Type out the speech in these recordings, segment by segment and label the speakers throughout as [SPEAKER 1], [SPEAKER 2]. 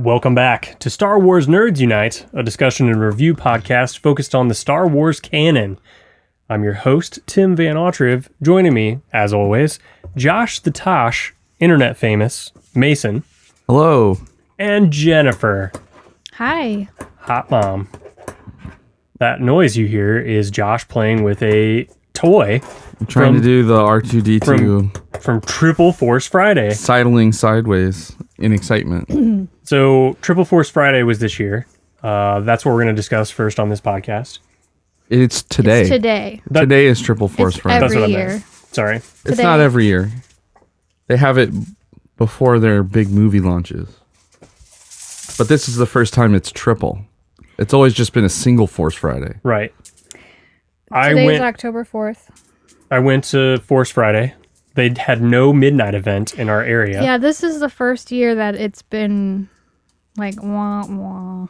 [SPEAKER 1] Welcome back to Star Wars Nerds Unite, a discussion and review podcast focused on the Star Wars canon. I'm your host, Tim vanautreve. Joining me, as always, Josh the Tosh, internet famous, Mason.
[SPEAKER 2] Hello.
[SPEAKER 1] And Jennifer.
[SPEAKER 3] Hi.
[SPEAKER 1] Hot mom. That noise you hear is Josh playing with a toy.
[SPEAKER 2] I'm trying to do the R2-D2
[SPEAKER 1] from Triple Force Friday.
[SPEAKER 2] sidling sideways in excitement.
[SPEAKER 1] So Triple Force Friday was this year. That's what we're going to discuss first on this podcast.
[SPEAKER 2] It's today.
[SPEAKER 3] It's today.
[SPEAKER 2] Today is Triple Force Friday.
[SPEAKER 1] That's what I
[SPEAKER 3] Every
[SPEAKER 1] meant.
[SPEAKER 3] year.
[SPEAKER 1] Sorry.
[SPEAKER 2] It's
[SPEAKER 3] Today.
[SPEAKER 2] not every year. They have it before their big movie launches. But this is the first time it's triple. It's always just been a single Force Friday.
[SPEAKER 1] Right.
[SPEAKER 3] Today's October 4th.
[SPEAKER 1] I went to Force Friday. They had no midnight event in our area.
[SPEAKER 3] Yeah, this is the first year that it's been like wah wah.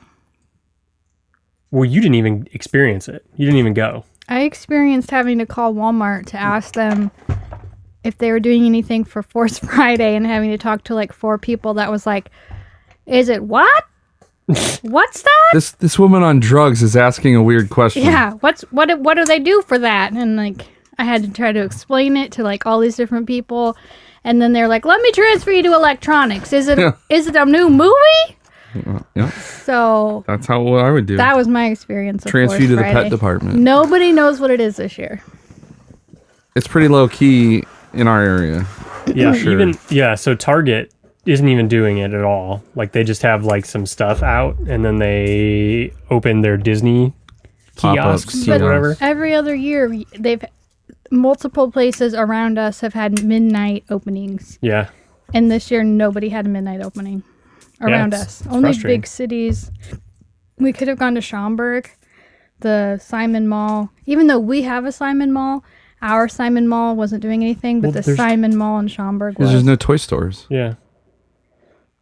[SPEAKER 1] Well, you didn't even experience it. You didn't even go.
[SPEAKER 3] I experienced having to call Walmart to ask them if they were doing anything for Force Friday and having to talk to like 4 people that was like, is it what? What's that?
[SPEAKER 2] This woman on drugs is asking a weird question.
[SPEAKER 3] Yeah, what do they do for that? And like I had to try to explain it to like all these different people, and then they're like, "Let me transfer you to electronics. Is it a new movie?"
[SPEAKER 2] Yeah.
[SPEAKER 3] So
[SPEAKER 2] That's how I would do.
[SPEAKER 3] that was my experience. Of
[SPEAKER 2] Transfer
[SPEAKER 3] Force
[SPEAKER 2] you to the
[SPEAKER 3] Friday.
[SPEAKER 2] pet department.
[SPEAKER 3] Nobody knows what it is this year.
[SPEAKER 2] It's pretty low key in our area.
[SPEAKER 1] Yeah,
[SPEAKER 2] Sure.
[SPEAKER 1] so Target isn't even doing it at all. Like they just have like some stuff out and then they open their Disney
[SPEAKER 2] Pop-ups,
[SPEAKER 1] kiosks
[SPEAKER 2] But
[SPEAKER 1] or whatever.
[SPEAKER 3] Every other year, they've multiple places around us have had midnight openings,
[SPEAKER 1] Yeah.
[SPEAKER 3] and this year nobody had a midnight opening around
[SPEAKER 1] it's
[SPEAKER 3] us. Only
[SPEAKER 1] frustrating.
[SPEAKER 3] big cities. We could have gone to Schaumburg, the Simon Mall. Even though we have a Simon Mall, our Simon Mall wasn't doing anything, but
[SPEAKER 1] Well,
[SPEAKER 3] the Simon Mall in Schaumburg was.
[SPEAKER 2] Because there's no toy stores.
[SPEAKER 1] Yeah.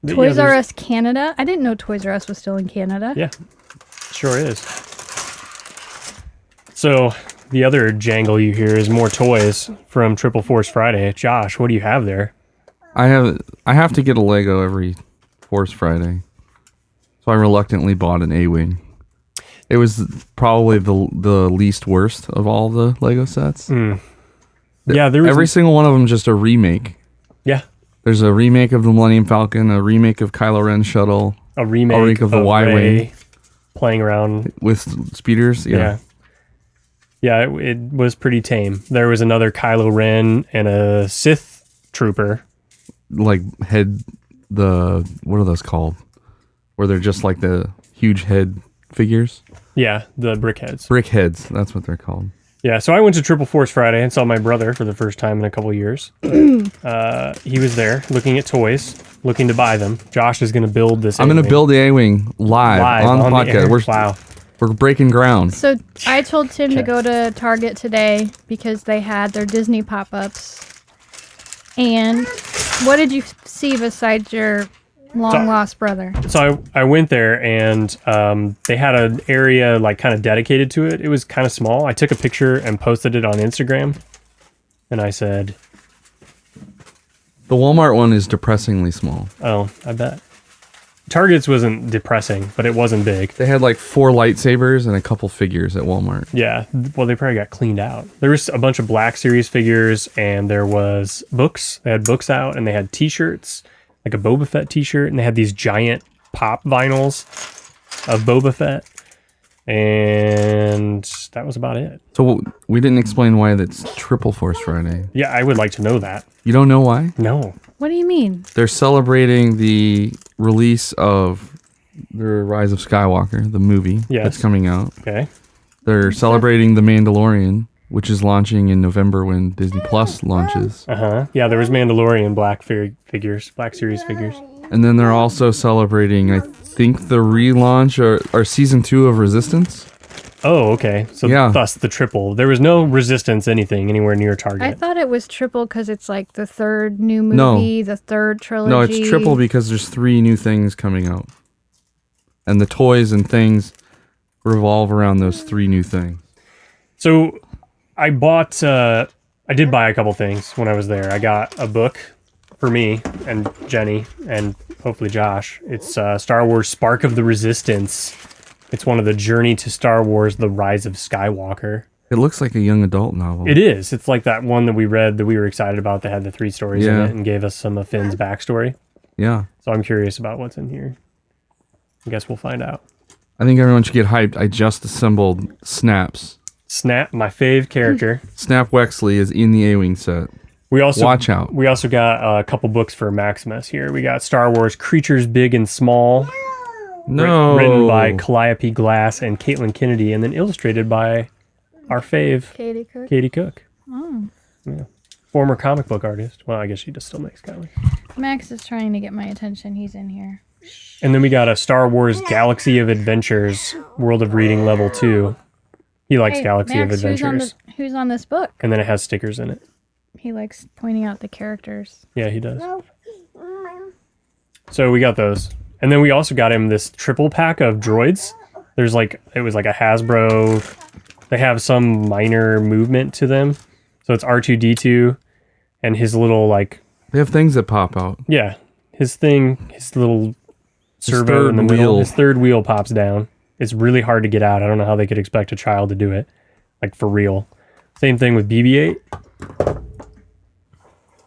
[SPEAKER 3] Toys R Us Canada. I didn't know Toys R Us was still in Canada.
[SPEAKER 1] Yeah. Sure is. So the other jangle you hear is more toys from Triple Force Friday. Josh, what do you have there?
[SPEAKER 2] I have to get a Lego every Force Friday, so I reluctantly bought an A-Wing. It was probably the least worst of all the Lego sets.
[SPEAKER 1] Yeah, there was
[SPEAKER 2] Every single one of them just a remake.
[SPEAKER 1] Yeah.
[SPEAKER 2] There's a remake of the Millennium Falcon, a remake of Kylo Ren's shuttle,
[SPEAKER 1] A remake
[SPEAKER 2] of the
[SPEAKER 1] Rey
[SPEAKER 2] Y-Wing
[SPEAKER 1] playing around.
[SPEAKER 2] with speeders.
[SPEAKER 1] Yeah. Yeah, it was pretty tame. There was another Kylo Ren and a Sith trooper.
[SPEAKER 2] Like what are those called? Where they're just like the huge head figures.
[SPEAKER 1] Yeah, the brickheads.
[SPEAKER 2] Brick heads, that's what they're called.
[SPEAKER 1] Yeah, so I went to Triple Force Friday and saw my brother for the first time in a couple years. He was there looking at toys, looking to buy them. Josh is going to build this.
[SPEAKER 2] I'm going to
[SPEAKER 1] A-Wing
[SPEAKER 2] build the A-Wing live on the
[SPEAKER 1] air.
[SPEAKER 2] podcast.
[SPEAKER 1] Wow.
[SPEAKER 2] We're breaking ground.
[SPEAKER 3] So I told Tim to
[SPEAKER 1] Okay.
[SPEAKER 3] go to Target today because they had their Disney pop-ups. And what did you see besides your long-lost brother?
[SPEAKER 1] So I went there and they had an area like kind of dedicated to it. It was kind of small. I took a picture and posted it on Instagram. And I said,
[SPEAKER 2] The Walmart one is depressingly small.
[SPEAKER 1] oh, I bet. Target's wasn't depressing, but it wasn't big.
[SPEAKER 2] They had like 4 lightsabers and a couple figures at Walmart.
[SPEAKER 1] Yeah, well, they probably got cleaned out. There was a bunch of Black Series figures, and there was books. They had books out, and they had T-shirts, like a Boba Fett T-shirt, and they had these giant pop vinyls of Boba Fett, and that was about it.
[SPEAKER 2] So we didn't explain why that's Triple Force Friday.
[SPEAKER 1] Yeah, I would like to know that.
[SPEAKER 2] You don't know why?
[SPEAKER 1] No.
[SPEAKER 3] What do you mean?
[SPEAKER 2] They're celebrating the release of The Rise of Skywalker, the movie
[SPEAKER 1] Yes.
[SPEAKER 2] that's coming out.
[SPEAKER 1] Okay.
[SPEAKER 2] They're celebrating The Mandalorian, which is launching in November when Disney Plus launches.
[SPEAKER 1] Uh-huh. Yeah, there was Mandalorian Black figures, Black Series figures.
[SPEAKER 2] And then they're also celebrating, I think, the relaunch or season 2 of Resistance.
[SPEAKER 1] Oh, okay. So
[SPEAKER 2] Yeah.
[SPEAKER 1] thus the triple. There was no Resistance anything anywhere near Target.
[SPEAKER 3] I thought it was triple because it's like the third new movie, the third trilogy.
[SPEAKER 2] No, it's triple because there's 3 new things coming out. And the toys and things revolve around those 3 new things.
[SPEAKER 1] So I did buy a couple things when I was there. I got a book for me and Jenny and hopefully Josh. It's Star Wars Spark of the Resistance. It's one of the Journey to Star Wars, The Rise of Skywalker.
[SPEAKER 2] It looks like a young adult novel.
[SPEAKER 1] It is. It's like that one that we read that we were excited about that had the 3 stories in it and gave us some of Finn's backstory.
[SPEAKER 2] Yeah.
[SPEAKER 1] So I'm curious about what's in here. I guess we'll find out.
[SPEAKER 2] I think everyone should get hyped. I just assembled Snaps.
[SPEAKER 1] Snap, my fave character.
[SPEAKER 2] Snap Wexley is in the A-Wing set.
[SPEAKER 1] We also
[SPEAKER 2] Watch out.
[SPEAKER 1] We also got a couple books for Maximus here. We got Star Wars Creatures Big and Small.
[SPEAKER 2] No.
[SPEAKER 1] Written by Calliope Glass and Caitlin Kennedy, and then illustrated by our fave, Katie Cook.
[SPEAKER 3] Oh.
[SPEAKER 1] Yeah. Former comic book artist. Well, I guess she just still makes comics.
[SPEAKER 3] Max is trying to get my attention. He's in here.
[SPEAKER 1] And then we got a Star Wars Galaxy of Adventures, World of Reading Level 2. He likes Galaxy
[SPEAKER 3] Max,
[SPEAKER 1] of Adventures.
[SPEAKER 3] Who's on this book?
[SPEAKER 1] And then it has stickers in it.
[SPEAKER 3] He likes pointing out the characters.
[SPEAKER 1] Yeah, he does. So we got those. And then we also got him this triple pack of droids. There's it was like a Hasbro. They have some minor movement to them. So it's R2-D2 and his little
[SPEAKER 2] They have things that pop out.
[SPEAKER 1] yeah, his little servo in the
[SPEAKER 2] third
[SPEAKER 1] middle.
[SPEAKER 2] wheel.
[SPEAKER 1] His third wheel pops down. It's really hard to get out. I don't know how they could expect a child to do it. For real. Same thing with BB-8.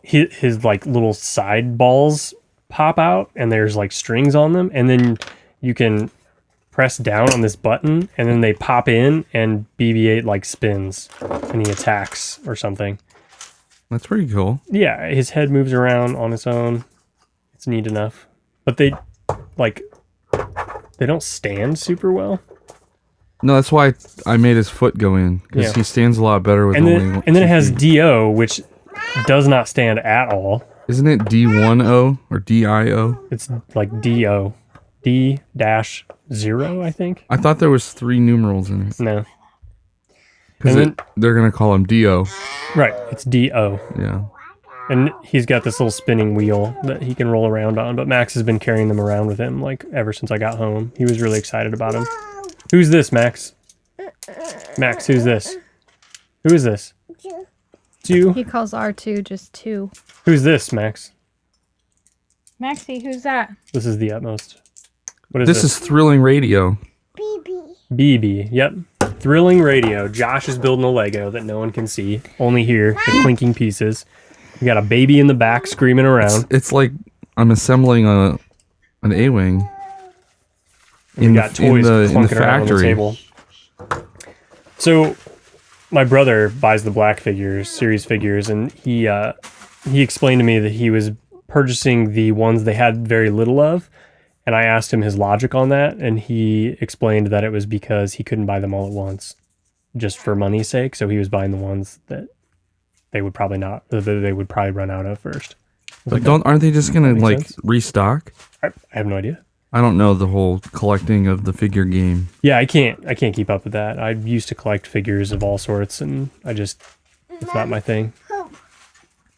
[SPEAKER 1] His little side balls pop out and there's strings on them, and then you can press down on this button and then they pop in and BB-8 spins and he attacks or something.
[SPEAKER 2] That's pretty cool.
[SPEAKER 1] Yeah, his head moves around on its own. It's neat enough. But they don't stand super well.
[SPEAKER 2] No, that's why I made his foot go in, because he stands a lot better with
[SPEAKER 1] And
[SPEAKER 2] only
[SPEAKER 1] then, and then it has
[SPEAKER 2] feet.
[SPEAKER 1] DO, which does not stand at all.
[SPEAKER 2] Isn't it D10 or DIO?
[SPEAKER 1] It's DO. D-0, I think.
[SPEAKER 2] I thought there was 3 numerals in it.
[SPEAKER 1] No.
[SPEAKER 2] Because
[SPEAKER 1] And
[SPEAKER 2] they're going to call him DO.
[SPEAKER 1] Right, it's DO.
[SPEAKER 2] Yeah.
[SPEAKER 1] And he's got this little spinning wheel that he can roll around on, but Max has been carrying them around with him ever since I got home. He was really excited about him. Who's this, Max? Max, who's this? Who is this? Two.
[SPEAKER 3] He calls R2 just 2.
[SPEAKER 1] Who's this, Max?
[SPEAKER 3] Maxie, who's that?
[SPEAKER 1] This is the utmost. What is
[SPEAKER 2] This is Thrilling Radio.
[SPEAKER 1] BB. Yep. Thrilling Radio. Josh is building a Lego that no one can see. Only hear the clinking pieces. We got a baby in the back screaming around.
[SPEAKER 2] It's like I'm assembling an A-Wing.
[SPEAKER 1] And we got toys clunking around on the table. So my brother buys the Black Figures, series figures, and he explained to me that he was purchasing the ones they had very little of. And I asked him his logic on that, and he explained that it was because he couldn't buy them all at once, just for money's sake. So he was buying the ones that they would probably run out of first.
[SPEAKER 2] But aren't they just gonna
[SPEAKER 1] sense.
[SPEAKER 2] restock?
[SPEAKER 1] I have no idea.
[SPEAKER 2] I don't know the whole collecting of the figure game.
[SPEAKER 1] Yeah, I can't keep up with that. I used to collect figures of all sorts, and it's not my thing.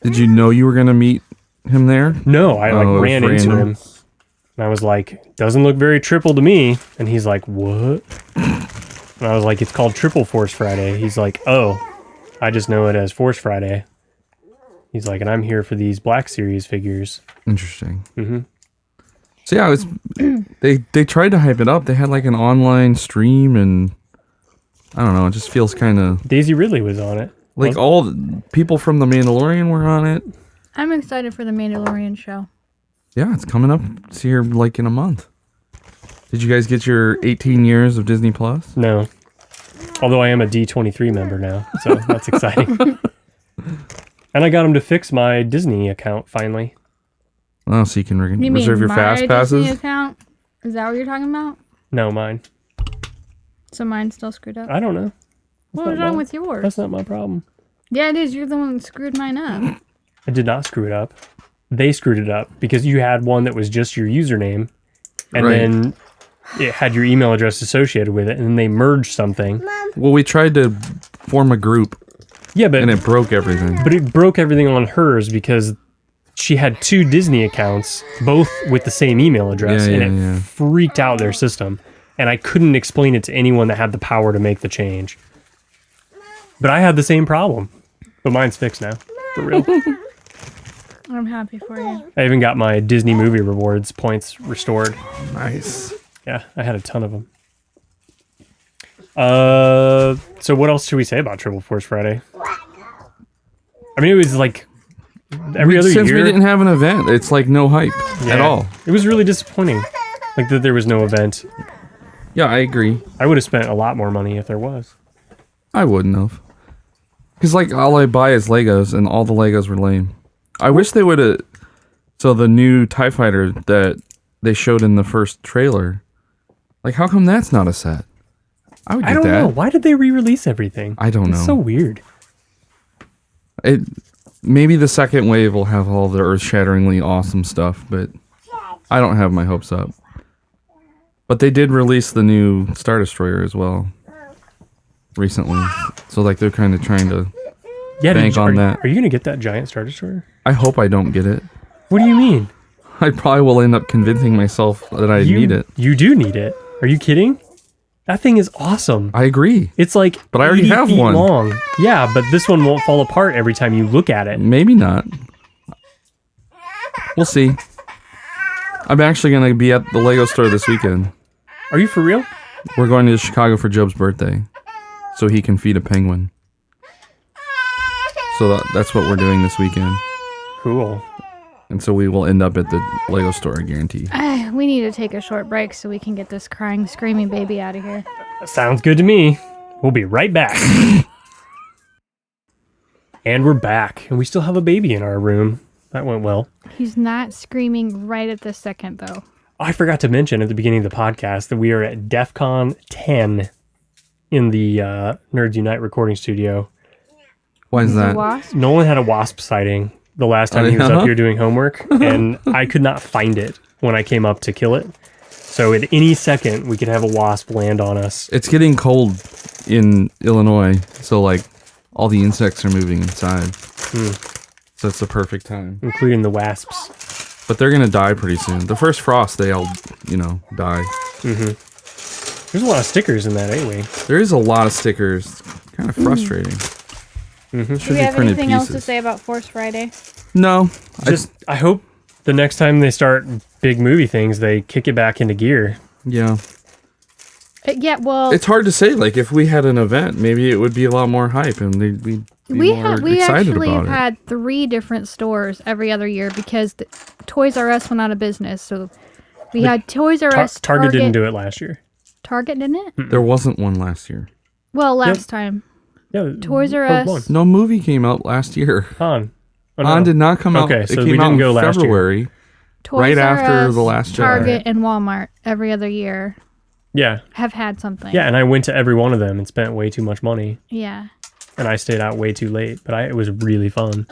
[SPEAKER 2] Did you know you were gonna meet him there?
[SPEAKER 1] No, I
[SPEAKER 2] it was
[SPEAKER 1] ran into
[SPEAKER 2] random.
[SPEAKER 1] him. And I was like, doesn't look very triple to me. And he's like, what? And I was like, it's called Triple Force Friday. He's like, oh, I just know it as Force Friday. He's like, and I'm here for these Black Series figures.
[SPEAKER 2] Interesting.
[SPEAKER 1] Mm-hmm.
[SPEAKER 2] So yeah, they tried to hype it up. They had an online stream, and I don't know. It just feels kind of
[SPEAKER 1] Daisy Ridley was on it.
[SPEAKER 2] all the people from The Mandalorian were on it.
[SPEAKER 3] I'm excited for the Mandalorian show.
[SPEAKER 2] Yeah, it's coming up. It's here in a month. Did you guys get your 18 years of Disney Plus?
[SPEAKER 1] No. Although I am a D23 member now, so that's exciting. And I got him to fix my Disney account finally.
[SPEAKER 2] Oh, so you can
[SPEAKER 3] You
[SPEAKER 2] reserve
[SPEAKER 3] mean
[SPEAKER 2] your fast
[SPEAKER 3] my
[SPEAKER 2] passes?
[SPEAKER 3] Disney account? Is that what you're talking about?
[SPEAKER 1] No, mine.
[SPEAKER 3] So mine's still screwed up?
[SPEAKER 1] I don't know.
[SPEAKER 3] What was wrong with yours?
[SPEAKER 1] That's not my problem.
[SPEAKER 3] Yeah, it is. You're the one that screwed mine up.
[SPEAKER 1] I did not screw it up. They screwed it up because you had one that was just your username, and
[SPEAKER 2] Right.
[SPEAKER 1] then it had your email address associated with it, and then they merged something.
[SPEAKER 2] Well, we tried to form a group,
[SPEAKER 1] Yeah, but
[SPEAKER 2] and it broke everything.
[SPEAKER 1] but it broke everything on hers because she had 2 Disney accounts, both with the same email address,
[SPEAKER 2] Yeah,
[SPEAKER 1] and
[SPEAKER 2] yeah,
[SPEAKER 1] it
[SPEAKER 2] yeah.
[SPEAKER 1] freaked out their system. And I couldn't explain it to anyone that had the power to make the change. But I had the same problem. But mine's fixed now, for real.
[SPEAKER 3] I'm happy for you.
[SPEAKER 1] I even got my Disney movie rewards points restored.
[SPEAKER 2] Nice.
[SPEAKER 1] Yeah, I had a ton of them. So what else should we say about Triple Force Friday? I mean, it was like every other
[SPEAKER 2] Since
[SPEAKER 1] year.
[SPEAKER 2] we didn't have an event, it's like no hype at all.
[SPEAKER 1] It was really disappointing. Like that there was no event.
[SPEAKER 2] Yeah, I agree.
[SPEAKER 1] I would have spent a lot more money if there was.
[SPEAKER 2] I wouldn't have. Because, like, all I buy is Legos, and all the Legos were lame. I wish they would have... So, the new TIE Fighter that they showed in the first trailer, like, how come that's not a set? I would get
[SPEAKER 1] I don't
[SPEAKER 2] that.
[SPEAKER 1] know. Why did they re-release everything?
[SPEAKER 2] I don't know.
[SPEAKER 1] It's so weird.
[SPEAKER 2] Maybe the second wave will have all the earth-shatteringly awesome stuff, but I don't have my hopes up. But they did release the new Star Destroyer as well recently. So, like, they're kind of trying to bank on that.
[SPEAKER 1] Are you going to get that giant Star Destroyer?
[SPEAKER 2] I hope I don't get it.
[SPEAKER 1] What do you mean?
[SPEAKER 2] I probably will end up convincing myself that I need it.
[SPEAKER 1] You do need it. Are you kidding? That thing is awesome.
[SPEAKER 2] I agree.
[SPEAKER 1] It's like
[SPEAKER 2] But I already
[SPEAKER 1] 80
[SPEAKER 2] have
[SPEAKER 1] feet
[SPEAKER 2] one.
[SPEAKER 1] long. Yeah, but this one won't fall apart every time you look at it.
[SPEAKER 2] Maybe not. We'll see. I'm actually going to be at the Lego store this weekend.
[SPEAKER 1] Are you for real?
[SPEAKER 2] We're going to Chicago for Job's birthday, so he can feed a penguin. So that's what we're doing this weekend.
[SPEAKER 1] Cool.
[SPEAKER 2] And so we will end up at the Lego store, I guarantee.
[SPEAKER 3] We need to take a short break so we can get this crying, screaming baby out of here.
[SPEAKER 1] Sounds good to me. We'll be right back. And we're back. And we still have a baby in our room. That went well.
[SPEAKER 3] He's not screaming right at this second, though.
[SPEAKER 1] I forgot to mention at the beginning of the podcast that we are at DEF CON 10 in the Nerds Unite recording studio.
[SPEAKER 2] Why is that?
[SPEAKER 3] Wasp?
[SPEAKER 1] Nolan had a wasp sighting the last time he was up here doing homework, and I could not find it when I came up to kill it. So at any second, we could have a wasp land on us.
[SPEAKER 2] It's getting cold in Illinois, so like all the insects are moving inside. So it's the perfect time.
[SPEAKER 1] Including the wasps.
[SPEAKER 2] But they're going to die pretty soon. The first frost, they all, die.
[SPEAKER 1] There's a lot of stickers in that A-Wing.
[SPEAKER 2] There is a lot of stickers. Kind of frustrating.
[SPEAKER 3] Do we have anything else to say about Force Friday?
[SPEAKER 2] No.
[SPEAKER 1] I hope the next time they start big movie things, they kick it back into gear.
[SPEAKER 2] Yeah.
[SPEAKER 3] Yeah, well...
[SPEAKER 2] It's hard to say. Like, if we had an event, maybe it would be a lot more hype, and we'd be more excited
[SPEAKER 3] actually
[SPEAKER 2] about
[SPEAKER 3] have had 3 different stores every other year because Toys R Us went out of business. So we had Toys R Us,
[SPEAKER 1] Target didn't do it last year.
[SPEAKER 3] Target didn't it?
[SPEAKER 2] There wasn't one last year.
[SPEAKER 3] Well, last time.
[SPEAKER 1] Yeah,
[SPEAKER 3] Toys R Us.
[SPEAKER 2] No movie came out last year.
[SPEAKER 1] Han. Oh, no.
[SPEAKER 2] Han did not come out.
[SPEAKER 1] Okay, so
[SPEAKER 2] it
[SPEAKER 1] we
[SPEAKER 2] came out
[SPEAKER 1] didn't go
[SPEAKER 2] in
[SPEAKER 1] last year.
[SPEAKER 2] February.
[SPEAKER 3] Toys
[SPEAKER 2] Right
[SPEAKER 3] R
[SPEAKER 2] after
[SPEAKER 3] Us,
[SPEAKER 2] The Last Jedi.
[SPEAKER 3] Target and Walmart every other year
[SPEAKER 1] Yeah.
[SPEAKER 3] have had something.
[SPEAKER 1] Yeah, and I went to every one of them and spent way too much money.
[SPEAKER 3] Yeah.
[SPEAKER 1] And I stayed out way too late, but it was really fun.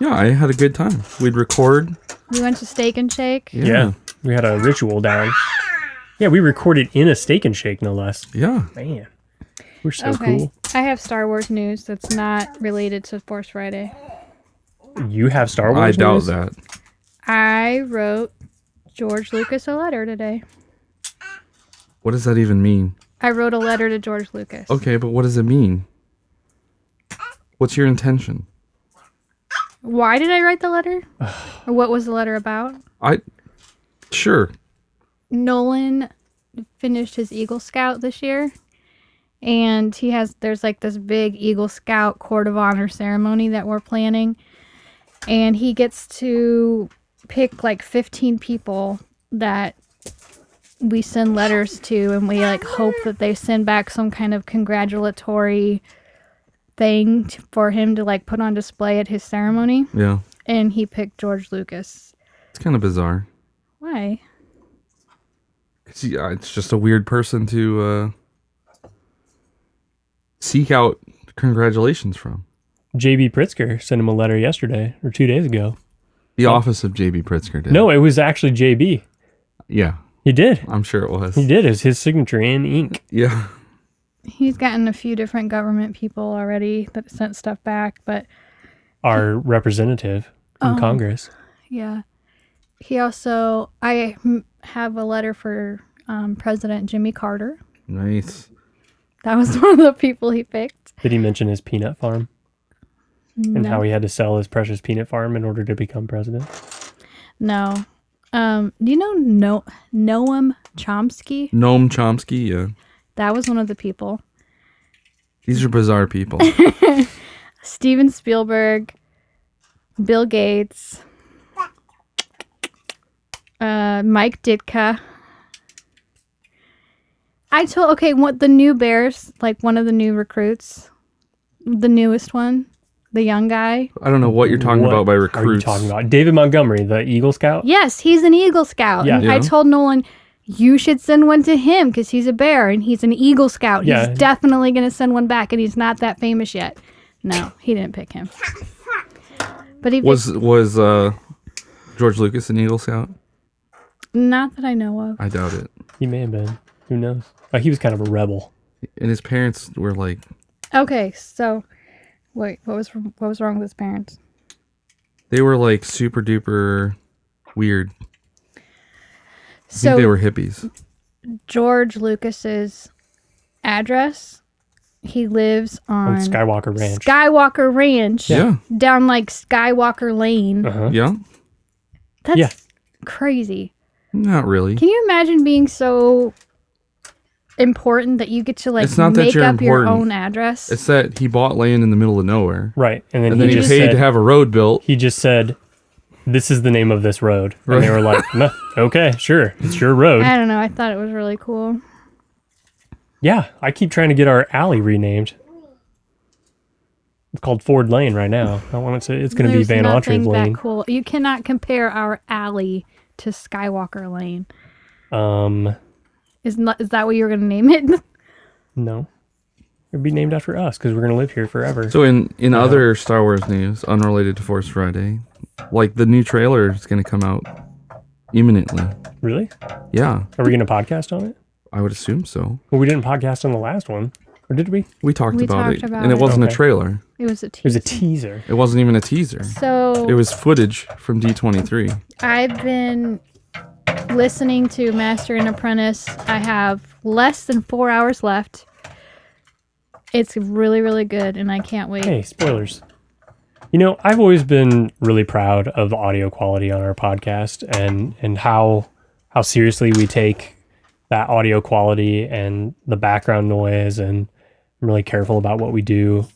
[SPEAKER 2] Yeah, I had a good time. We'd record.
[SPEAKER 3] We went to Steak and Shake.
[SPEAKER 1] Yeah. We had a ritual down. Yeah, we recorded in a Steak and Shake, no less.
[SPEAKER 2] Yeah.
[SPEAKER 1] Man, we're so cool.
[SPEAKER 3] I have Star Wars news that's not related to Force Friday.
[SPEAKER 1] You have Star Wars
[SPEAKER 2] I doubt
[SPEAKER 1] news?
[SPEAKER 2] that.
[SPEAKER 3] I wrote George Lucas a letter today.
[SPEAKER 2] What does that even mean?
[SPEAKER 3] I wrote a letter to George Lucas.
[SPEAKER 2] Okay, but what does it mean? What's your intention?
[SPEAKER 3] Why did I write the letter? Or what was the letter about?
[SPEAKER 2] Sure.
[SPEAKER 3] Nolan finished his Eagle Scout this year. And there's like this big Eagle Scout Court of Honor ceremony that we're planning. And he gets to pick like 15 people that we send letters to, and we like hope that they send back some kind of congratulatory thing for him to like put on display at his ceremony.
[SPEAKER 2] Yeah.
[SPEAKER 3] And he picked George Lucas.
[SPEAKER 2] It's kind of bizarre.
[SPEAKER 3] Why?
[SPEAKER 2] 'Cause, it's just a weird person to seek out congratulations from.
[SPEAKER 1] J.B. Pritzker sent him a letter yesterday or 2 days ago.
[SPEAKER 2] The office of J.B. Pritzker did.
[SPEAKER 1] No, it was actually J.B.
[SPEAKER 2] Yeah,
[SPEAKER 1] He did.
[SPEAKER 2] I'm sure it was.
[SPEAKER 1] He did. It was his signature in ink.
[SPEAKER 2] Yeah.
[SPEAKER 3] He's gotten a few different government people already that sent stuff back, but
[SPEAKER 1] Our representative in Congress.
[SPEAKER 3] yeah. He also, I have a letter for President Jimmy Carter.
[SPEAKER 2] Nice.
[SPEAKER 3] That was one of the people he picked.
[SPEAKER 1] Did he mention his peanut farm? And how he had to sell his precious peanut farm in order to become president?
[SPEAKER 3] No. Do you know Noam Chomsky?
[SPEAKER 2] Noam Chomsky, yeah.
[SPEAKER 3] That was one of the people.
[SPEAKER 2] These are bizarre people.
[SPEAKER 3] Steven Spielberg, Bill Gates, Mike Ditka. What the new Bears, like one of the new recruits, the newest one, the young guy.
[SPEAKER 2] I don't know what you're talking about by recruits.
[SPEAKER 1] Are you talking about David Montgomery, the Eagle Scout?
[SPEAKER 3] Yes, he's an Eagle Scout.
[SPEAKER 1] Yeah.
[SPEAKER 3] And I told Nolan, you should send one to him because he's a bear and he's an Eagle Scout.
[SPEAKER 1] Yeah.
[SPEAKER 3] He's definitely going to send one back, and he's not that famous yet. No, he didn't pick him. But he
[SPEAKER 2] Was George Lucas an Eagle Scout?
[SPEAKER 3] Not that I know of.
[SPEAKER 2] I doubt it.
[SPEAKER 1] He may have been. Who knows? He was kind of a rebel.
[SPEAKER 2] And his parents were like...
[SPEAKER 3] Okay, so wait, what was wrong with his parents?
[SPEAKER 2] They were like super duper weird. I
[SPEAKER 3] So
[SPEAKER 2] think they were hippies.
[SPEAKER 3] George Lucas's address, he lives
[SPEAKER 1] On
[SPEAKER 3] on
[SPEAKER 1] Skywalker Ranch.
[SPEAKER 3] Skywalker Ranch.
[SPEAKER 2] Yeah.
[SPEAKER 3] Down like Skywalker Lane.
[SPEAKER 1] Uh-huh.
[SPEAKER 2] Yeah.
[SPEAKER 3] That's
[SPEAKER 1] Yeah.
[SPEAKER 3] crazy.
[SPEAKER 2] Not really.
[SPEAKER 3] Can you imagine being so important that you get to like
[SPEAKER 2] It's not that
[SPEAKER 3] make
[SPEAKER 2] you're
[SPEAKER 3] up your
[SPEAKER 2] important.
[SPEAKER 3] own address?
[SPEAKER 2] It's that he bought land in the middle of nowhere.
[SPEAKER 1] Right. And then
[SPEAKER 2] And then
[SPEAKER 1] he
[SPEAKER 2] he
[SPEAKER 1] just
[SPEAKER 2] paid
[SPEAKER 1] said,
[SPEAKER 2] to have a road built.
[SPEAKER 1] he just said, this is the name of this road. And they
[SPEAKER 2] Right.
[SPEAKER 1] were like, no, okay, sure. It's your road.
[SPEAKER 3] I don't know. I thought it was really cool.
[SPEAKER 1] Yeah. I keep trying to get our alley renamed. It's called Ford Lane right now. I want it to, it's going to be
[SPEAKER 3] There's
[SPEAKER 1] Van
[SPEAKER 3] nothing
[SPEAKER 1] Autreve Lane.
[SPEAKER 3] that cool. You cannot compare our alley to Skywalker Lane. Is that what you were going to name it?
[SPEAKER 1] No. It'd be named after us because we're going to live here forever.
[SPEAKER 2] So in other Star Wars news, unrelated to Force Friday, like the new trailer is going to come out imminently.
[SPEAKER 1] Really?
[SPEAKER 2] Yeah,
[SPEAKER 1] Are we going to podcast on it?
[SPEAKER 2] I would assume so.
[SPEAKER 1] Well, we didn't podcast on the last one. Or did we?
[SPEAKER 2] We talked
[SPEAKER 3] We
[SPEAKER 2] about
[SPEAKER 3] talked
[SPEAKER 2] it,
[SPEAKER 3] about
[SPEAKER 2] and it
[SPEAKER 3] it.
[SPEAKER 2] wasn't
[SPEAKER 1] Okay.
[SPEAKER 2] a trailer.
[SPEAKER 3] It was a
[SPEAKER 1] It was a
[SPEAKER 3] teaser.
[SPEAKER 1] teaser.
[SPEAKER 2] It wasn't even a teaser.
[SPEAKER 3] So
[SPEAKER 2] It was footage from D23.
[SPEAKER 3] I've been listening to Master and Apprentice. I have less than 4 hours left. It's really, really good, and I can't wait.
[SPEAKER 1] Hey, spoilers. You know, I've always been really proud of the audio quality on our podcast and how seriously we take that audio quality and the background noise, and I'm really careful about what we do.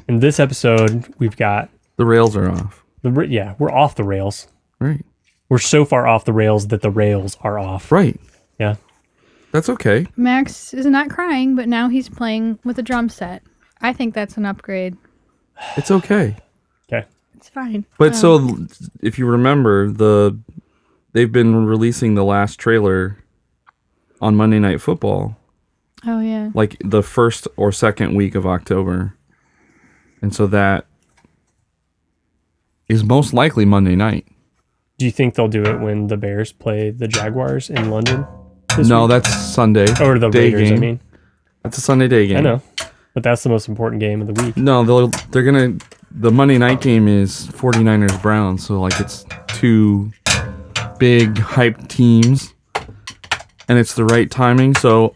[SPEAKER 1] In this episode, we've got
[SPEAKER 2] The rails are off.
[SPEAKER 1] we're off the rails.
[SPEAKER 2] Right.
[SPEAKER 1] We're so far off the rails that the rails are off.
[SPEAKER 2] Right.
[SPEAKER 1] Yeah.
[SPEAKER 2] That's okay.
[SPEAKER 3] Max is not crying, but now he's playing with a drum set. I think that's an upgrade.
[SPEAKER 2] It's okay.
[SPEAKER 1] Okay.
[SPEAKER 3] It's fine.
[SPEAKER 2] But so if you remember, they've been releasing the last trailer on Monday Night Football,
[SPEAKER 3] Oh, yeah.
[SPEAKER 2] like the first or second week of October. And so that is most likely Monday night.
[SPEAKER 1] Do you think they'll do it when the Bears play the Jaguars in London?
[SPEAKER 2] No,
[SPEAKER 1] week?
[SPEAKER 2] that's Sunday.
[SPEAKER 1] Or the
[SPEAKER 2] day
[SPEAKER 1] Raiders,
[SPEAKER 2] game.
[SPEAKER 1] I mean.
[SPEAKER 2] That's a Sunday day game.
[SPEAKER 1] I know. But that's the most important game of the week.
[SPEAKER 2] No, the Monday night game is 49ers Browns, so like it's two big hype teams, and it's the right timing. So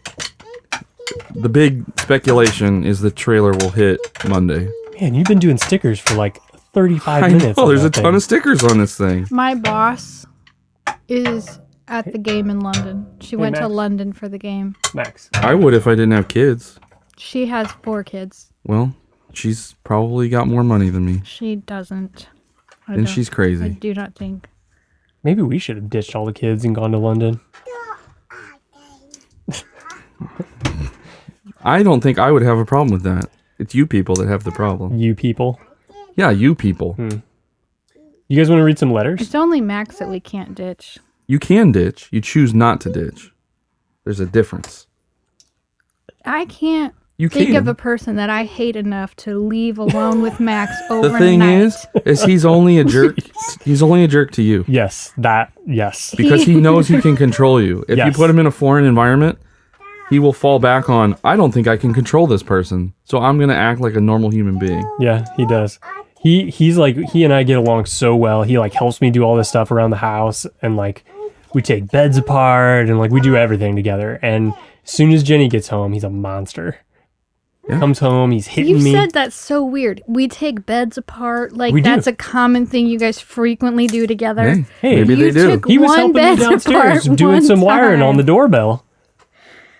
[SPEAKER 2] the big speculation is the trailer will hit Monday.
[SPEAKER 1] Man, you've been doing stickers for like 35
[SPEAKER 2] I
[SPEAKER 1] minutes.
[SPEAKER 2] know,
[SPEAKER 1] on
[SPEAKER 2] there's a
[SPEAKER 1] that
[SPEAKER 2] ton
[SPEAKER 1] thing.
[SPEAKER 2] of stickers on this thing.
[SPEAKER 3] My boss is at the game in London. She went to
[SPEAKER 1] Max.
[SPEAKER 3] London for the game.
[SPEAKER 1] Max.
[SPEAKER 2] I would if I didn't have kids.
[SPEAKER 3] She has 4 kids.
[SPEAKER 2] Well, she's probably got more money than me,
[SPEAKER 3] She doesn't.
[SPEAKER 2] and she's
[SPEAKER 3] I
[SPEAKER 2] crazy.
[SPEAKER 3] do not think.
[SPEAKER 1] Maybe we should have ditched all the kids and gone to London.
[SPEAKER 2] I don't think I would have a problem with that. It's you people that have the problem.
[SPEAKER 1] You people.
[SPEAKER 2] Yeah, you people.
[SPEAKER 1] You guys want to read some letters?
[SPEAKER 3] It's only Max that we can't ditch.
[SPEAKER 2] You can ditch. You choose not to ditch. There's a difference.
[SPEAKER 3] I can't
[SPEAKER 2] You
[SPEAKER 3] think
[SPEAKER 2] can.
[SPEAKER 3] of a person that I hate enough to leave alone with Max overnight.
[SPEAKER 2] The thing is he's only a jerk. He's only a jerk to you
[SPEAKER 1] Yes. Yes.
[SPEAKER 2] because he knows he can control you. If you
[SPEAKER 1] Yes.
[SPEAKER 2] put him in a foreign environment, he will fall back on, I don't think I can control this person, so I'm going to act like a normal human being.
[SPEAKER 1] Yeah, he does. He's like, he and I get along so well. He like helps me do all this stuff around the house, and like we take beds apart, and like we do everything together. And as soon as Jenny gets home, he's a monster.
[SPEAKER 2] Yeah.
[SPEAKER 1] Comes home, he's hitting
[SPEAKER 3] You
[SPEAKER 1] me.
[SPEAKER 3] said that's so weird. We take beds apart. Like,
[SPEAKER 1] We do.
[SPEAKER 3] that's a common thing you guys frequently do together.
[SPEAKER 2] Hey, maybe
[SPEAKER 3] You
[SPEAKER 2] they do.
[SPEAKER 3] took
[SPEAKER 1] He was
[SPEAKER 3] one
[SPEAKER 1] helping me
[SPEAKER 3] bed
[SPEAKER 1] downstairs
[SPEAKER 3] apart
[SPEAKER 1] doing
[SPEAKER 3] one
[SPEAKER 1] some wiring on
[SPEAKER 3] time.
[SPEAKER 1] the doorbell.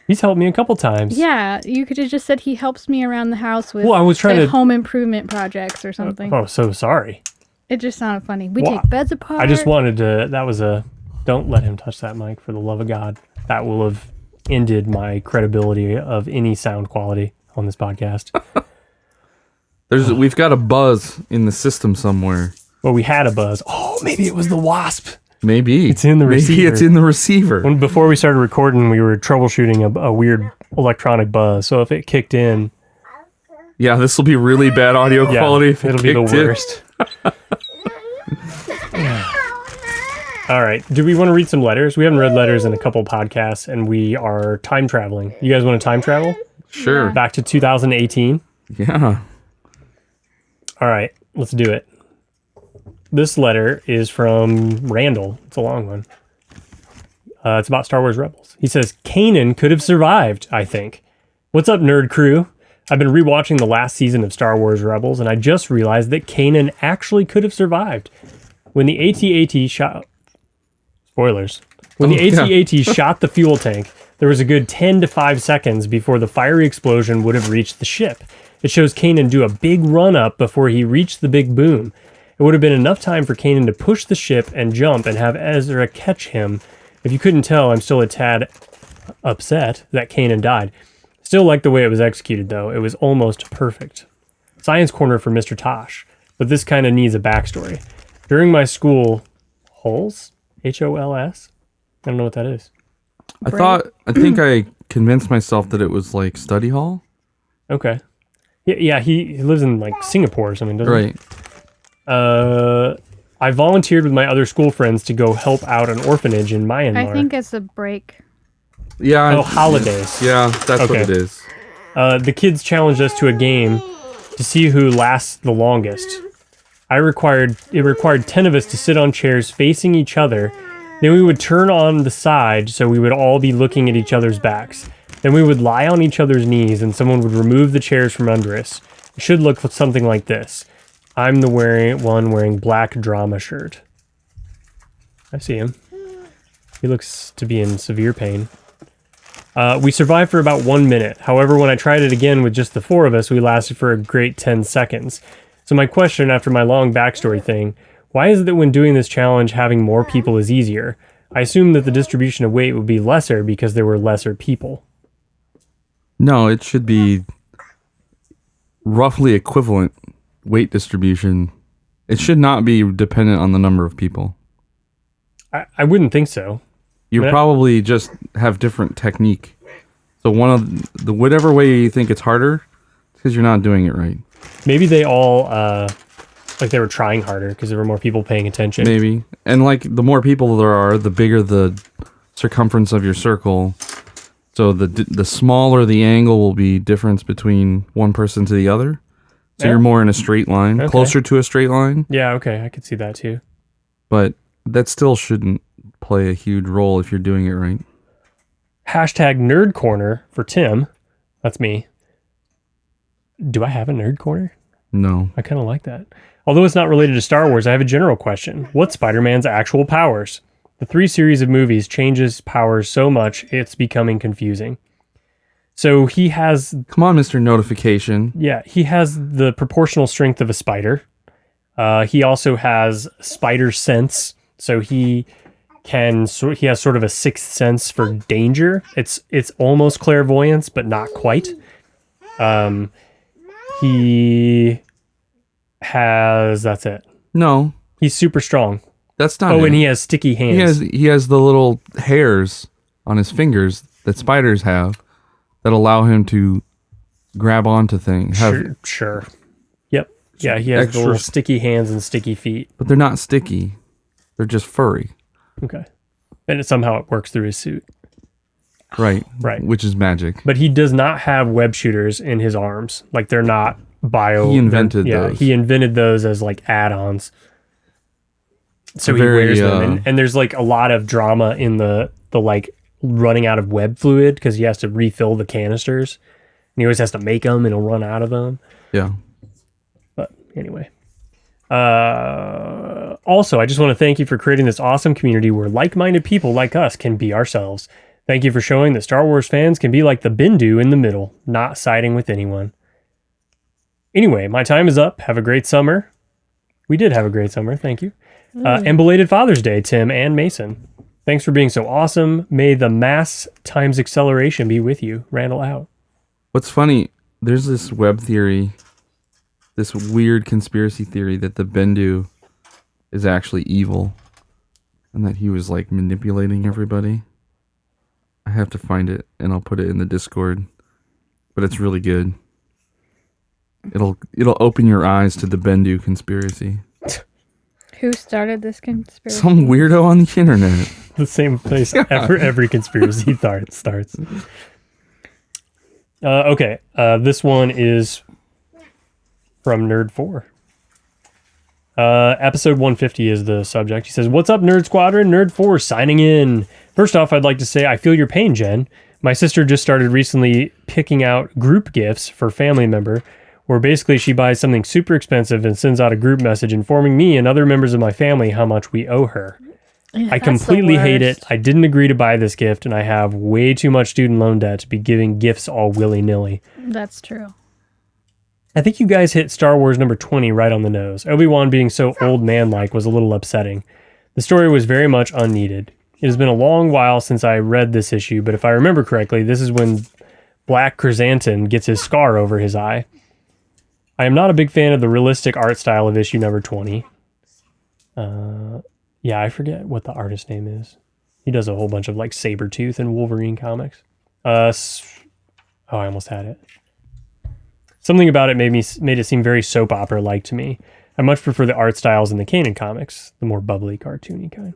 [SPEAKER 1] He's helped me a couple times.
[SPEAKER 3] Yeah, you could have just said he helps me around the house with
[SPEAKER 1] Well, I was trying
[SPEAKER 3] say,
[SPEAKER 1] to-
[SPEAKER 3] home improvement projects or something.
[SPEAKER 1] Oh, so sorry.
[SPEAKER 3] It just sounded funny. We
[SPEAKER 1] Well,
[SPEAKER 3] take beds apart.
[SPEAKER 1] I just wanted to. That was a. Don't let him touch that mic, for the love of God. That will have ended my credibility of any sound quality on this podcast.
[SPEAKER 2] We've got a buzz in the system somewhere.
[SPEAKER 1] Well, we had a buzz. Oh, maybe it was the wasp.
[SPEAKER 2] Maybe
[SPEAKER 1] It's in the
[SPEAKER 2] Maybe
[SPEAKER 1] receiver.
[SPEAKER 2] it's in the receiver.
[SPEAKER 1] Before we started recording, we were troubleshooting a weird electronic buzz. So if it kicked in,
[SPEAKER 2] Yeah, this will be really bad audio
[SPEAKER 1] yeah,
[SPEAKER 2] quality. If it
[SPEAKER 1] it'll be the
[SPEAKER 2] kicked in.
[SPEAKER 1] worst. All right. Do we want to read some letters? We haven't read letters in a couple podcasts, and we are time traveling. You guys want to time travel?
[SPEAKER 2] Sure.
[SPEAKER 1] Back to 2018?
[SPEAKER 2] Yeah.
[SPEAKER 1] All right. Let's do it. This letter is from Randall. It's a long one. It's about Star Wars Rebels. He says, Kanan could have survived, I think. What's up, nerd crew? I've been rewatching the last season of Star Wars Rebels, and I just realized that Kanan actually could have survived. When the AT-AT shot... Spoilers. When the AT-AT shot the fuel tank, there was a good 10 to 5 seconds before the fiery explosion would have reached the ship. It shows Kanan do a big run-up before he reached the big boom. It would have been enough time for Kanan to push the ship and jump and have Ezra catch him. If you couldn't tell, I'm still a tad upset that Kanan died. Still like the way it was executed, though. It was almost perfect. Science corner for Mr. Tosh, but this kind of needs a backstory. During my school, Holes? H-O-L-S? I don't know what that is.
[SPEAKER 2] I think I convinced myself that it was like study hall.
[SPEAKER 1] Okay. Yeah, he lives in like Singapore or something, doesn't he?
[SPEAKER 2] Right.
[SPEAKER 1] I volunteered with my other school friends to go help out an orphanage in Myanmar.
[SPEAKER 3] I think it's a break.
[SPEAKER 2] Yeah.
[SPEAKER 1] Oh, holidays.
[SPEAKER 2] Yeah, that's what
[SPEAKER 1] Okay.
[SPEAKER 2] it is.
[SPEAKER 1] The kids challenged us to a game to see who lasts the longest. It required 10 of us to sit on chairs facing each other. Then we would turn on the side so we would all be looking at each other's backs. Then we would lie on each other's knees and someone would remove the chairs from under us. It should look something like this. I'm the one wearing black drama shirt. I see him. He looks to be in severe pain. We survived for about 1 minute. However, when I tried it again with just the 4 of us, we lasted for a great 10 seconds. So my question after my long backstory thing, why is it that when doing this challenge, having more people is easier? I assume that the distribution of weight would be lesser because there were lesser people.
[SPEAKER 2] No, it should be roughly equivalent weight distribution. It should not be dependent on the number of people.
[SPEAKER 1] I wouldn't think so.
[SPEAKER 2] You probably just have different technique. So one of the whatever way you think it's harder, it's because you're not doing it right.
[SPEAKER 1] Maybe they all, like they were trying harder because there were more people paying attention.
[SPEAKER 2] Maybe. And like the more people there are, the bigger the circumference of your circle. So the smaller the angle will be difference between one person to the other. So
[SPEAKER 1] Yeah.
[SPEAKER 2] you're more in a straight line,
[SPEAKER 1] Okay.
[SPEAKER 2] closer to a straight line.
[SPEAKER 1] Yeah, okay, I could see that too.
[SPEAKER 2] But that still shouldn't play a huge role if you're doing it right.
[SPEAKER 1] Hashtag nerd corner for Tim. That's me. Do I have a nerd corner?
[SPEAKER 2] No.
[SPEAKER 1] I kind of like that. Although it's not related to Star Wars, I have a general question. What's Spider-Man's actual powers? The 3 series of movies changes powers so much, it's becoming confusing. So he has,
[SPEAKER 2] Come on, Mr. Notification.
[SPEAKER 1] yeah, he has the proportional strength of a spider. He also has spider sense, so he has sort of a sixth sense for danger. It's almost clairvoyance, but not quite. He has, that's it.
[SPEAKER 2] No,
[SPEAKER 1] He's super strong.
[SPEAKER 2] that's not
[SPEAKER 1] Oh,
[SPEAKER 2] it.
[SPEAKER 1] and he has sticky hands.
[SPEAKER 2] He has the little hairs on his fingers that spiders have that allow him to grab onto things.
[SPEAKER 1] Sure. Yep. Yeah, he has the
[SPEAKER 2] Extra-
[SPEAKER 1] little sticky hands and sticky feet.
[SPEAKER 2] But they're not sticky. They're just furry.
[SPEAKER 1] Okay. And somehow it works through his suit.
[SPEAKER 2] Right.
[SPEAKER 1] Right.
[SPEAKER 2] Which is magic.
[SPEAKER 1] But he does not have web shooters in his arms. Like they're not bio.
[SPEAKER 2] He invented
[SPEAKER 1] yeah,
[SPEAKER 2] those.
[SPEAKER 1] he invented those as like add-ons. So he
[SPEAKER 2] Very,
[SPEAKER 1] wears them. And there's like a lot of drama in the like running out of web fluid because he has to refill the canisters. he always has to make them, and he'll run out of them.
[SPEAKER 2] Yeah.
[SPEAKER 1] But anyway. Also, I just want to thank you for creating this awesome community where like-minded people like us can be ourselves. Thank you for showing that Star Wars fans can be like the BenView in the middle, not siding with anyone. Anyway, my time is up. Have a great summer. We did have a great summer. Thank you. And belated Father's Day, Tim and Mason. Thanks for being so awesome. May the mass times acceleration be with you. Randall out.
[SPEAKER 2] What's funny, there's this web theory, this weird conspiracy theory that the BenView is actually evil and that he was like manipulating everybody. I have to find it and I'll put it in the Discord, but it's really good. It'll open your eyes to the BenView conspiracy.
[SPEAKER 3] Who started this conspiracy?
[SPEAKER 2] Some weirdo on the internet.
[SPEAKER 1] The same place every conspiracy starts. Okay, this one is from Nerd4. Episode 150 is the subject. He says, "What's up, Nerd Squadron? Nerd4 signing in. First off, I'd like to say I feel your pain, Jen. My sister just started recently picking out group gifts for family member, where basically she buys something super expensive and sends out a group message informing me and other members of my family how much we owe her.
[SPEAKER 3] Yeah,
[SPEAKER 1] I
[SPEAKER 3] that's
[SPEAKER 1] completely
[SPEAKER 3] the
[SPEAKER 1] hate it.
[SPEAKER 3] worst.
[SPEAKER 1] I didn't agree to buy this gift, and I have way too much student loan debt to be giving gifts all willy-nilly.
[SPEAKER 3] That's true.
[SPEAKER 1] I think you guys hit Star Wars number 20 right on the nose. Obi-Wan being so old man-like was a little upsetting. The story was very much unneeded. It has been a long while since I read this issue, but if I remember correctly, this is when Black Chrysanthemum gets his scar over his eye. I am not a big fan of the realistic art style of issue number 20. Yeah, I forget what the artist name is. He does a whole bunch of like Sabretooth and Wolverine comics. I almost had it. Something about it made it seem very soap opera-like to me. I much prefer the art styles in the Kanan comics, the more bubbly, cartoony kind.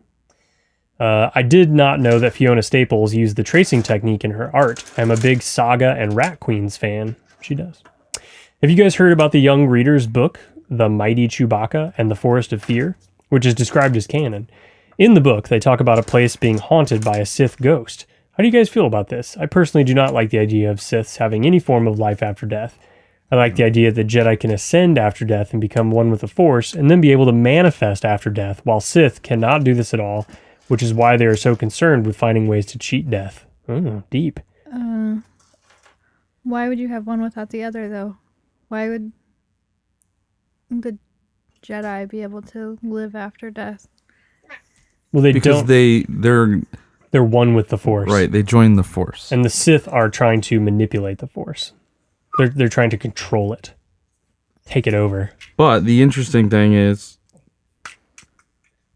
[SPEAKER 1] I did not know that Fiona Staples used the tracing technique in her art. I'm a big Saga and Rat Queens fan. She does. Have you guys heard about the young reader's book, The Mighty Chewbacca and the Forest of Fear, which is described as canon? In the book, they talk about a place being haunted by a Sith ghost. How do you guys feel about this? I personally do not like the idea of Siths having any form of life after death. I like the idea that Jedi can ascend after death and become one with the Force, and then be able to manifest after death, while Sith cannot do this at all, which is why they are so concerned with finding ways to cheat death. Deep.
[SPEAKER 3] Why would you have one without the other, though? Why would the Jedi be able to live after death?
[SPEAKER 1] Well, they
[SPEAKER 2] Because
[SPEAKER 1] don't. They're one with the Force.
[SPEAKER 2] right, they join the Force.
[SPEAKER 1] And the Sith are trying to manipulate the Force. They're trying to control it. Take it over.
[SPEAKER 2] But the interesting thing is,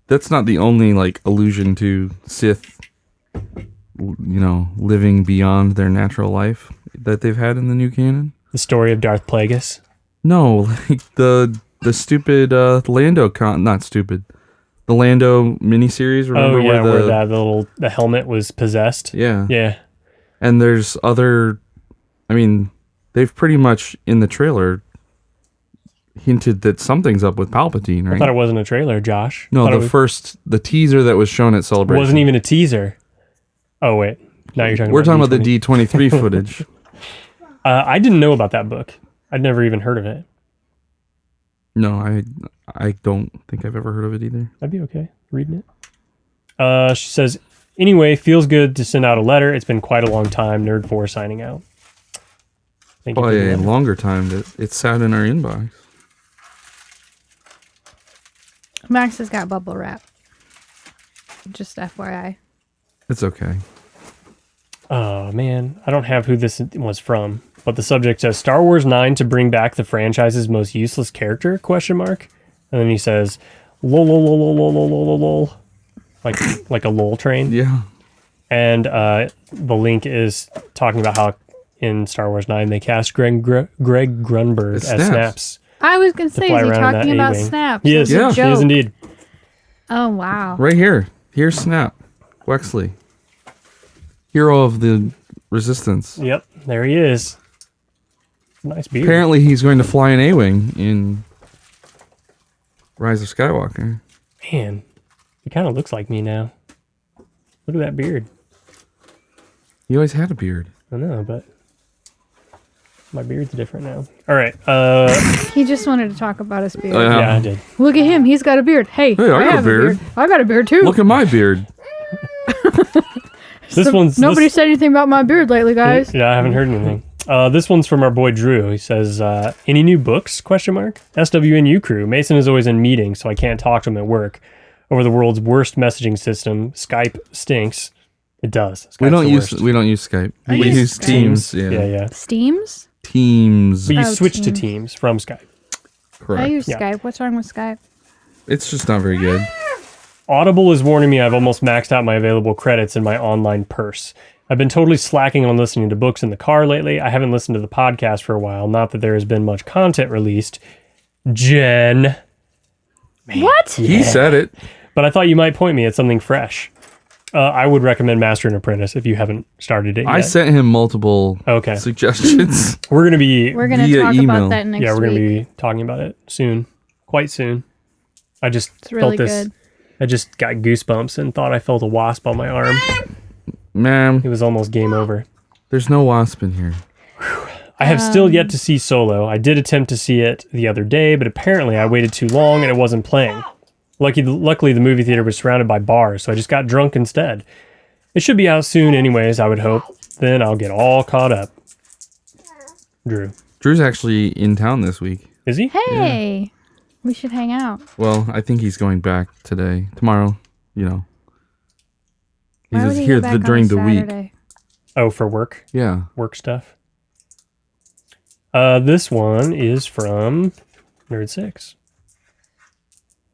[SPEAKER 2] that's not the only like allusion to Sith, living beyond their natural life that they've had in the new canon.
[SPEAKER 1] The story of Darth Plagueis.
[SPEAKER 2] No, like the stupid Lando not stupid. The Lando miniseries, remember
[SPEAKER 1] where the helmet was possessed.
[SPEAKER 2] Yeah.
[SPEAKER 1] Yeah.
[SPEAKER 2] And there's other, they've pretty much in the trailer hinted that something's up with Palpatine, right?
[SPEAKER 1] I thought it wasn't a trailer, Josh.
[SPEAKER 2] No, the teaser that was shown at Celebration
[SPEAKER 1] wasn't even a teaser. Oh wait, now you're talking.
[SPEAKER 2] We're
[SPEAKER 1] about
[SPEAKER 2] talking about the D23 footage.
[SPEAKER 1] I didn't know about that book. I'd never even heard of it.
[SPEAKER 2] No, I don't think I've ever heard of it either.
[SPEAKER 1] I'd be okay reading it. She says, anyway, feels good to send out a letter. It's been quite a long time. Nerd4 signing out. Thank you.
[SPEAKER 2] By a longer time that it sat in our inbox.
[SPEAKER 3] Max has got bubble wrap. Just FYI.
[SPEAKER 2] It's okay.
[SPEAKER 1] Oh man, I don't have who this was from, but the subject says Star Wars 9 to bring back the franchise's most useless character? ? And then he says, lol, lol, lol, lol, lol, lol, lol, lol. Like a lol train.
[SPEAKER 2] Yeah.
[SPEAKER 1] And the link is talking about how in Star Wars 9 they cast Greg Grunberg as Snaps.
[SPEAKER 3] I was going to say,
[SPEAKER 1] fly
[SPEAKER 3] is he
[SPEAKER 1] around in
[SPEAKER 3] talking
[SPEAKER 1] that
[SPEAKER 3] about
[SPEAKER 1] A-wing.
[SPEAKER 3] Snaps?
[SPEAKER 1] He is.
[SPEAKER 3] As a
[SPEAKER 2] Yeah.
[SPEAKER 1] He is
[SPEAKER 3] joke?
[SPEAKER 1] indeed.
[SPEAKER 3] Oh, wow.
[SPEAKER 2] Right here. Here's Snap. Wexley. Hero of the Resistance.
[SPEAKER 1] Yep, there he is. Nice beard.
[SPEAKER 2] Apparently he's going to fly an A-Wing in Rise of Skywalker.
[SPEAKER 1] Man, he kind of looks like me now. Look at that beard.
[SPEAKER 2] He always had a beard.
[SPEAKER 1] I know, but My beard's different now. All right.
[SPEAKER 3] He just wanted to talk about his beard.
[SPEAKER 1] Yeah, I did.
[SPEAKER 3] Look at him. He's got a beard. Hey,
[SPEAKER 2] I got
[SPEAKER 3] have
[SPEAKER 2] a beard.
[SPEAKER 3] I got a beard too.
[SPEAKER 2] Look at my beard.
[SPEAKER 3] Nobody said anything about my beard lately, guys.
[SPEAKER 1] Yeah, I haven't heard anything. This one's from our boy Drew. He says, any new books? ? SWNU crew. Mason is always in meetings, so I can't talk to him at work. Over the world's worst messaging system, Skype stinks. It does. Skype's
[SPEAKER 2] We don't
[SPEAKER 1] the
[SPEAKER 2] use
[SPEAKER 1] worst.
[SPEAKER 2] Skype.
[SPEAKER 3] I
[SPEAKER 2] We
[SPEAKER 3] use
[SPEAKER 2] use
[SPEAKER 3] Skype.
[SPEAKER 2] Teams.
[SPEAKER 1] Yeah.
[SPEAKER 3] Steams?
[SPEAKER 2] Teams.
[SPEAKER 1] But you
[SPEAKER 3] Oh,
[SPEAKER 1] switch to
[SPEAKER 3] Teams.
[SPEAKER 1] Teams from Skype.
[SPEAKER 2] Correct.
[SPEAKER 3] I use
[SPEAKER 1] Yeah.
[SPEAKER 3] Skype. What's wrong with Skype?
[SPEAKER 2] It's just not very good.
[SPEAKER 1] Audible is warning me I've almost maxed out my available credits in my online purse. I've been totally slacking on listening to books in the car lately. I haven't listened to the podcast for a while. Not that there has been much content released. Jen.
[SPEAKER 3] What?
[SPEAKER 2] He said it.
[SPEAKER 1] But I thought you might point me at something fresh. I would recommend Master and Apprentice if you haven't started it yet.
[SPEAKER 2] I sent him multiple
[SPEAKER 1] Okay.
[SPEAKER 2] suggestions.
[SPEAKER 1] We're going to be...
[SPEAKER 3] We're going to
[SPEAKER 2] Via
[SPEAKER 3] talk
[SPEAKER 2] email.
[SPEAKER 3] about that next week.
[SPEAKER 1] Yeah, we're going to be talking about it soon. Quite soon. I just
[SPEAKER 3] It's really
[SPEAKER 1] felt this.
[SPEAKER 3] good.
[SPEAKER 1] I just got goosebumps and thought I felt a wasp on my arm.
[SPEAKER 2] Ma'am,
[SPEAKER 1] It was almost game over.
[SPEAKER 2] there's no wasp in here.
[SPEAKER 1] I have still yet to see Solo. I did attempt to see it the other day, but apparently I waited too long and it wasn't playing. Luckily, the movie theater was surrounded by bars, so I just got drunk instead. It should be out soon anyways, I would hope. Then I'll get all caught up. Drew.
[SPEAKER 2] Drew's actually in town this week.
[SPEAKER 1] Is he?
[SPEAKER 3] Hey, we should hang out.
[SPEAKER 2] Well, I think he's going back tomorrow,
[SPEAKER 3] Why
[SPEAKER 2] He's
[SPEAKER 3] would he
[SPEAKER 2] here
[SPEAKER 3] go back on
[SPEAKER 2] during the week.
[SPEAKER 3] Saturday?
[SPEAKER 1] Oh, for work?
[SPEAKER 2] Yeah.
[SPEAKER 1] Work stuff. This one is from Nerd6.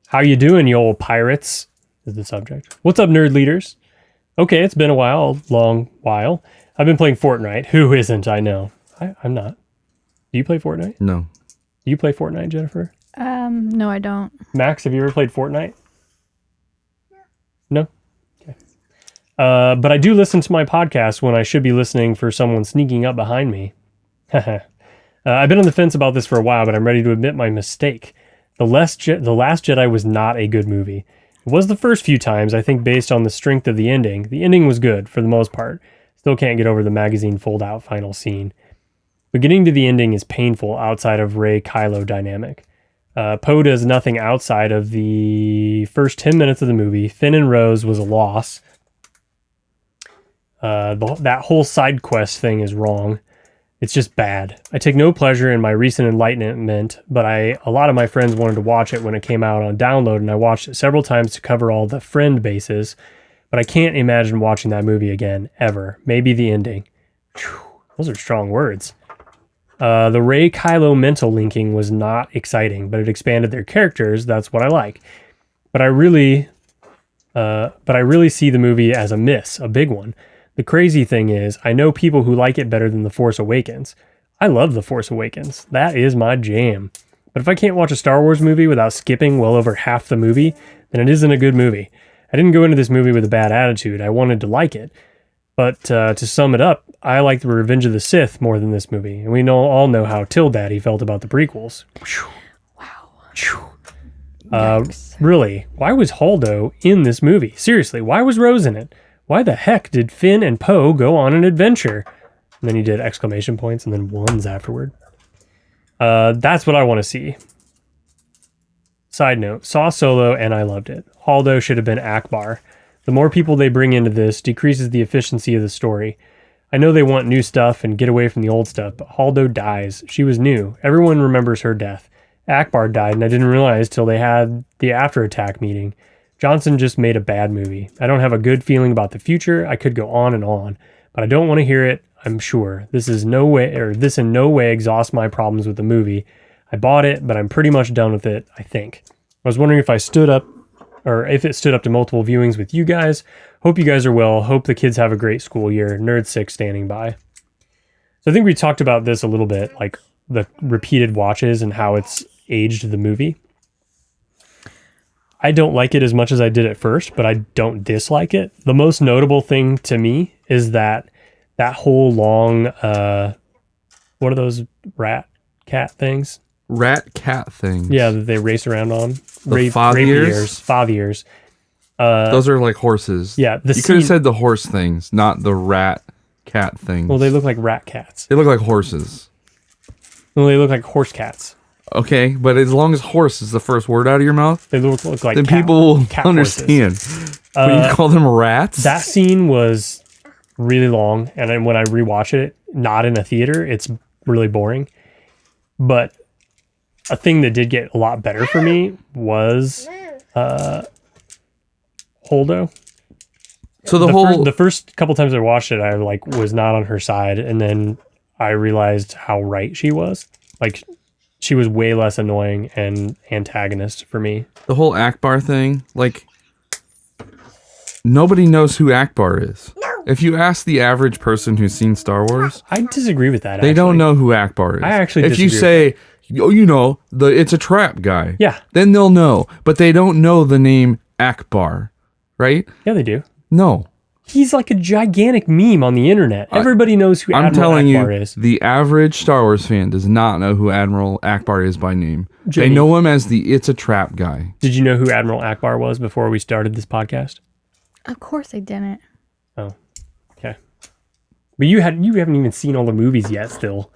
[SPEAKER 1] How you doing, you old pirates? Is the subject. What's up, nerd leaders? Okay, it's been a long while. I've been playing Fortnite. Who isn't? I know. I'm not. Do you play Fortnite?
[SPEAKER 2] No.
[SPEAKER 1] Do you play Fortnite, Jennifer?
[SPEAKER 3] No, I don't.
[SPEAKER 1] Max, have you ever played Fortnite? No? Okay. But I do listen to my podcast when I should be listening for someone sneaking up behind me. I've been on the fence about this for a while, but I'm ready to admit my mistake. The Last Jedi was not a good movie. It was the first few times, I think based on the strength of the ending. The ending was good, for the most part. Still can't get over the magazine fold-out final scene. But getting to the ending is painful outside of Rey-Kylo dynamic. Poe does nothing outside of the first 10 minutes of the movie. Finn and Rose was a loss. That whole side quest thing is wrong. It's just bad. I take no pleasure in my recent enlightenment, but a lot of my friends wanted to watch it when it came out on download, and I watched it several times to cover all the friend bases, but I can't imagine watching that movie again, ever. Maybe the ending. Whew, those are strong words. The Rey-Kylo mental linking was not exciting, but it expanded their characters. That's what I like. But I really see the movie as a miss, a big one. The crazy thing is, I know people who like it better than The Force Awakens. I love The Force Awakens. That is my jam. But if I can't watch a Star Wars movie without skipping well over half the movie, then it isn't a good movie. I didn't go into this movie with a bad attitude. I wanted to like it. But to sum it up, I like The Revenge of the Sith more than this movie. And we all know how Till Daddy felt about the prequels. Wow. Really, why was Holdo in this movie? Seriously, why was Rose in it? Why the heck did Finn and Poe go on an adventure? And then he did exclamation points and then ones afterward. That's what I want to see. Side note, saw Solo and I loved it. Holdo should have been Akbar. The more people they bring into this decreases the efficiency of the story. I know they want new stuff and get away from the old stuff, but Holdo dies. She was new. Everyone remembers her death. Akbar died and I didn't realize till they had the after attack meeting. Johnson just made a bad movie. I don't have a good feeling about the future. I could go on, but I don't want to hear it. I'm sure this in no way exhausts my problems with the movie. I bought it, but I'm pretty much done with it, I think. I was wondering if it stood up to multiple viewings with you guys. Hope you guys are well. Hope the kids have a great school year. Nerd6 standing by. So I think we talked about this a little bit, like the repeated watches and how it's aged the movie. I don't like it as much as I did at first, but I don't dislike it. The most notable thing to me is that whole long, what are those rat cat things?
[SPEAKER 2] Rat cat things.
[SPEAKER 1] Yeah, that they race around on.
[SPEAKER 2] The faviers?
[SPEAKER 1] Faviers.
[SPEAKER 2] Those are like horses.
[SPEAKER 1] Yeah.
[SPEAKER 2] You could have said the horse things, not the rat cat things.
[SPEAKER 1] Well, they look like rat cats.
[SPEAKER 2] They look like horses.
[SPEAKER 1] Well, they look like horse cats.
[SPEAKER 2] Okay, but as long as horse is the first word out of your mouth,
[SPEAKER 1] They look like
[SPEAKER 2] then
[SPEAKER 1] cat,
[SPEAKER 2] people will
[SPEAKER 1] cat
[SPEAKER 2] understand.
[SPEAKER 1] horses.
[SPEAKER 2] When you call them rats?
[SPEAKER 1] That scene was really long, and then when I rewatch it, not in a theater, it's really boring. But a thing that did get a lot better for me was Holdo.
[SPEAKER 2] So
[SPEAKER 1] The first couple times I watched it, I like was not on her side, and then I realized how right she was. Like, she was way less annoying and antagonist for me.
[SPEAKER 2] the whole Akbar thing, like, nobody knows who Akbar is. If you ask the average person who's seen Star Wars,
[SPEAKER 1] I disagree with that.
[SPEAKER 2] they don't know who Akbar is.
[SPEAKER 1] I actually
[SPEAKER 2] if you
[SPEAKER 1] disagree
[SPEAKER 2] say, oh, you know, it's a trap guy.
[SPEAKER 1] Yeah.
[SPEAKER 2] Then they'll know, but they don't know the name Akbar, right?
[SPEAKER 1] Yeah, they do.
[SPEAKER 2] No.
[SPEAKER 1] He's like a gigantic meme on the internet. Everybody knows who
[SPEAKER 2] I'm
[SPEAKER 1] Admiral
[SPEAKER 2] telling
[SPEAKER 1] Akbar
[SPEAKER 2] you,
[SPEAKER 1] is.
[SPEAKER 2] the average Star Wars fan does not know who Admiral Akbar is by name.
[SPEAKER 1] Jimmy.
[SPEAKER 2] They know him as the It's a Trap guy.
[SPEAKER 1] Did you know who Admiral Akbar was before we started this podcast?
[SPEAKER 3] Of course I didn't.
[SPEAKER 1] Oh, okay. But you haven't even seen all the movies yet. Still,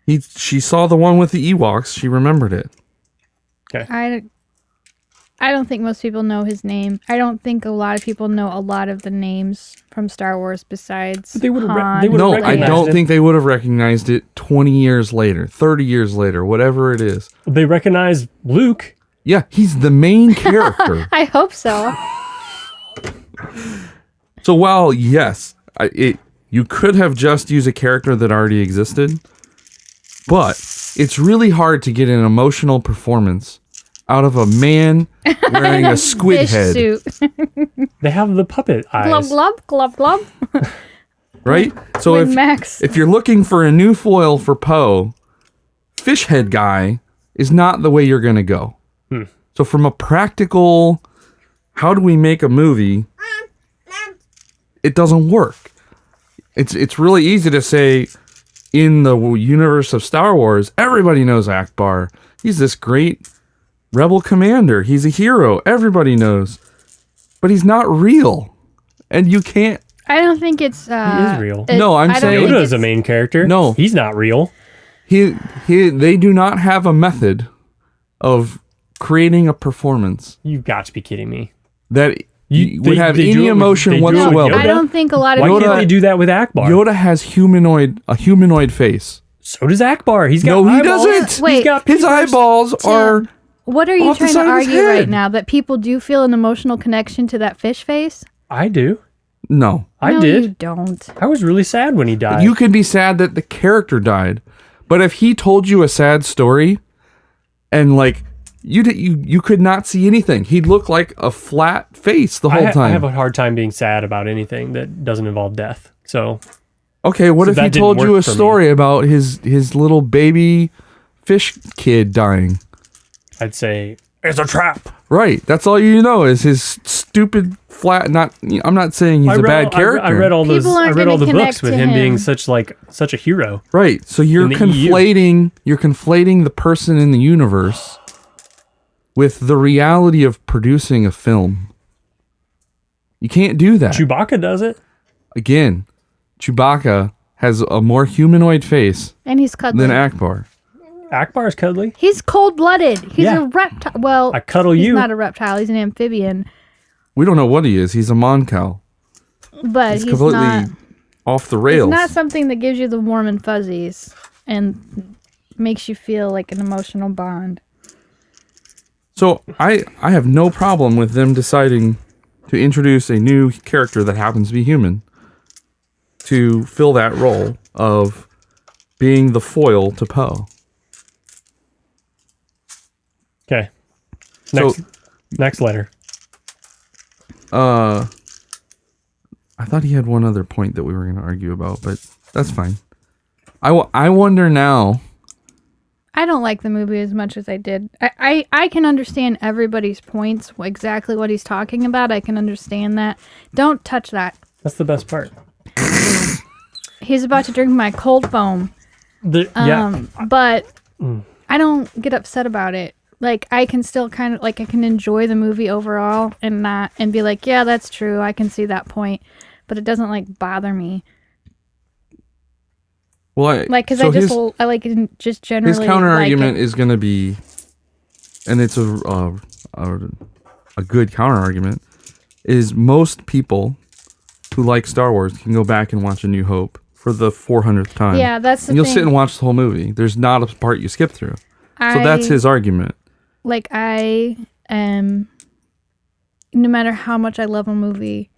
[SPEAKER 2] She saw the one with the Ewoks. She remembered it.
[SPEAKER 3] I don't think most people know his name. I don't think a lot of people know a lot of the names from Star Wars besides
[SPEAKER 1] But they would've
[SPEAKER 3] Han,
[SPEAKER 1] they would've
[SPEAKER 2] No, I
[SPEAKER 1] recognized
[SPEAKER 2] don't
[SPEAKER 1] him.
[SPEAKER 2] think they would have recognized it 20 years later, 30 years later, whatever it is.
[SPEAKER 1] They recognize Luke.
[SPEAKER 2] Yeah, he's the main character.
[SPEAKER 3] I hope so.
[SPEAKER 2] So while, yes, you could have just used a character that already existed, but it's really hard to get an emotional performance out of a man wearing a squid
[SPEAKER 3] Fish
[SPEAKER 2] head,
[SPEAKER 3] suit.
[SPEAKER 1] They have the puppet eyes.
[SPEAKER 3] glub, glub, glub, glub.
[SPEAKER 2] right? So
[SPEAKER 3] With Max.
[SPEAKER 2] if you're looking for a new foil for Poe, fish head guy is not the way you're going to go. So from a practical, how do we make a movie? It doesn't work. It's really easy to say, in the universe of Star Wars, everybody knows Akbar. He's this great rebel commander. He's a hero. Everybody knows. But he's not real. And you can't...
[SPEAKER 3] I don't think it's.
[SPEAKER 1] He is real.
[SPEAKER 2] No, I'm
[SPEAKER 3] I don't
[SPEAKER 2] saying-
[SPEAKER 3] think
[SPEAKER 1] Yoda is a
[SPEAKER 3] it's-
[SPEAKER 1] main character.
[SPEAKER 2] No.
[SPEAKER 1] He's not real.
[SPEAKER 2] They do not have a method of creating a performance
[SPEAKER 1] You've got to be kidding me.
[SPEAKER 2] that would have
[SPEAKER 1] they do
[SPEAKER 2] any
[SPEAKER 1] it with-
[SPEAKER 2] emotion
[SPEAKER 1] they do it with
[SPEAKER 2] whatsoever.
[SPEAKER 1] Yoda?
[SPEAKER 3] I don't think a lot of
[SPEAKER 1] Why
[SPEAKER 3] people.
[SPEAKER 1] can't they do that with Akbar?
[SPEAKER 2] Yoda has a humanoid face.
[SPEAKER 1] So does Akbar. He's got
[SPEAKER 2] No, he
[SPEAKER 1] eyeballs.
[SPEAKER 2] doesn't.
[SPEAKER 3] Wait,
[SPEAKER 1] He's got
[SPEAKER 2] His
[SPEAKER 1] peepers.
[SPEAKER 2] eyeballs are...
[SPEAKER 3] What are you
[SPEAKER 2] off the
[SPEAKER 3] trying to
[SPEAKER 2] side of his
[SPEAKER 3] argue right
[SPEAKER 2] head.
[SPEAKER 3] now? That people do feel an emotional connection to that fish face?
[SPEAKER 1] I do.
[SPEAKER 2] No.
[SPEAKER 1] I
[SPEAKER 3] No,
[SPEAKER 1] did.
[SPEAKER 3] You don't.
[SPEAKER 1] I was really sad when he died.
[SPEAKER 2] You could be sad that the character died, but if he told you a sad story, and like you could not see anything, he'd look like a flat face the whole
[SPEAKER 1] I
[SPEAKER 2] time.
[SPEAKER 1] have a hard time being sad about anything that doesn't involve death. So
[SPEAKER 2] Okay, what
[SPEAKER 1] So
[SPEAKER 2] if he
[SPEAKER 1] that didn't
[SPEAKER 2] told you a
[SPEAKER 1] work for me.
[SPEAKER 2] story about his little baby fish kid dying?
[SPEAKER 1] I'd say it's a trap.
[SPEAKER 2] Right, that's all you know is his stupid flat. I'm not saying he's a bad character.
[SPEAKER 1] I read all those.
[SPEAKER 3] People
[SPEAKER 1] I
[SPEAKER 3] aren't
[SPEAKER 1] read all the
[SPEAKER 3] gonna
[SPEAKER 1] books
[SPEAKER 3] connect
[SPEAKER 1] with
[SPEAKER 3] to
[SPEAKER 1] him being
[SPEAKER 3] him.
[SPEAKER 1] such a hero.
[SPEAKER 2] Right, so you're
[SPEAKER 1] In the EU.
[SPEAKER 2] conflating the person in the universe with the reality of producing a film. You can't do that.
[SPEAKER 1] Chewbacca does it.
[SPEAKER 2] Again, Chewbacca has a more humanoid face
[SPEAKER 3] And he's cuddly.
[SPEAKER 2] than Akbar.
[SPEAKER 1] Akbar's cuddly.
[SPEAKER 3] He's cold-blooded. He's
[SPEAKER 1] Yeah.
[SPEAKER 3] a reptile. Well,
[SPEAKER 1] I cuddle
[SPEAKER 3] he's
[SPEAKER 1] you.
[SPEAKER 3] not a reptile. He's an amphibian.
[SPEAKER 2] We don't know what he is. He's a Moncal.
[SPEAKER 3] But
[SPEAKER 2] He's
[SPEAKER 3] he's
[SPEAKER 2] completely
[SPEAKER 3] not.
[SPEAKER 2] off the
[SPEAKER 3] It's
[SPEAKER 2] rails.
[SPEAKER 3] not something that gives you the warm and fuzzies and makes you feel like an emotional bond.
[SPEAKER 2] So I have no problem with them deciding to introduce a new character that happens to be human to fill that role of being the foil to Poe.
[SPEAKER 1] Okay.
[SPEAKER 2] So-
[SPEAKER 1] Next letter.
[SPEAKER 2] I thought he had one other point that we were going to argue about, but that's fine. I wonder now.
[SPEAKER 3] I don't like the movie as much as I did. I can understand everybody's points, exactly what he's talking about. I can understand that. Don't touch that.
[SPEAKER 1] That's the best part.
[SPEAKER 3] He's about to drink my cold foam.
[SPEAKER 1] Yeah.
[SPEAKER 3] But I don't get upset about it. Like, I can still kind of, like, I can enjoy the movie overall and be like, yeah, that's true. I can see that point. But it doesn't, like, bother me.
[SPEAKER 2] Well,
[SPEAKER 3] Like, because I like just generally.
[SPEAKER 2] His counter argument
[SPEAKER 3] like
[SPEAKER 2] is going to be, and it's a good counter argument, is most people who like Star Wars can go back and watch A New Hope for the 400th time.
[SPEAKER 3] Yeah, that's the
[SPEAKER 2] and you'll
[SPEAKER 3] thing.
[SPEAKER 2] sit and watch the whole movie. There's not a part you skip through. So that's his argument.
[SPEAKER 3] Like, I am, no matter how much I love a movie,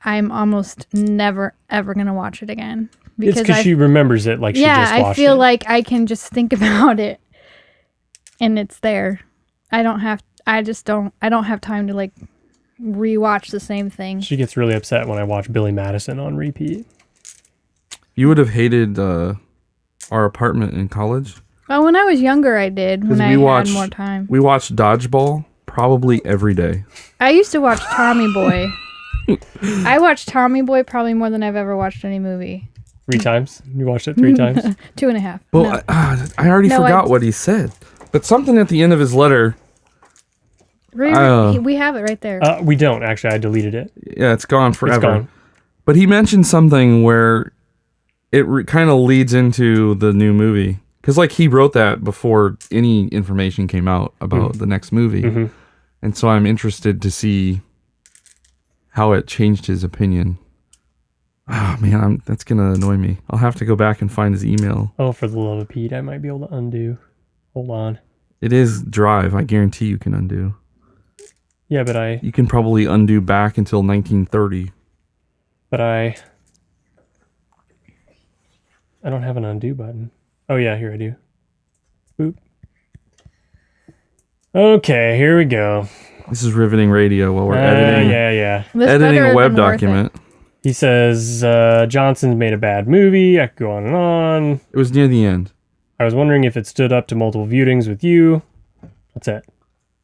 [SPEAKER 3] I'm almost never, ever going to watch it again.
[SPEAKER 1] It's because she remembers it like she just watched it.
[SPEAKER 3] Yeah, I feel like I can just think about it and it's there. I don't have time to like rewatch the same thing.
[SPEAKER 1] She gets really upset when I watch Billy Madison on repeat.
[SPEAKER 2] You would have hated our apartment in college.
[SPEAKER 3] Well, when I was younger, I did. When I had more time.
[SPEAKER 2] We watched Dodgeball probably every day.
[SPEAKER 3] I used to watch Tommy Boy. I watched Tommy Boy probably more than I've ever watched any movie.
[SPEAKER 1] 3 times? You watched it 3 times?
[SPEAKER 3] 2.5.
[SPEAKER 2] Well,
[SPEAKER 3] No.
[SPEAKER 2] I already forgot what he said. But something at the end of his letter.
[SPEAKER 3] We have it right there.
[SPEAKER 1] We don't, actually. I deleted it.
[SPEAKER 2] Yeah, it's gone forever.
[SPEAKER 1] It's gone.
[SPEAKER 2] But he mentioned something where it kind of leads into the new movie. Because like he wrote that before any information came out about the next movie. Mm-hmm. And so I'm interested to see how it changed his opinion. Oh, man, that's going to annoy me. I'll have to go back and find his email.
[SPEAKER 1] Oh, for the love of Pete, I might be able to undo. Hold on.
[SPEAKER 2] It is Drive. I guarantee you can undo.
[SPEAKER 1] Yeah, but
[SPEAKER 2] You can probably undo back until 1930.
[SPEAKER 1] But I don't have an undo button. Oh, yeah, here I do. Boop. Okay, here we go.
[SPEAKER 2] This is riveting radio while we're editing.
[SPEAKER 1] Yeah.
[SPEAKER 2] Editing a web document.
[SPEAKER 1] He says, Johnson's made a bad movie. I could go on and on.
[SPEAKER 2] It was near the end.
[SPEAKER 1] I was wondering if it stood up to multiple viewings with you. That's it.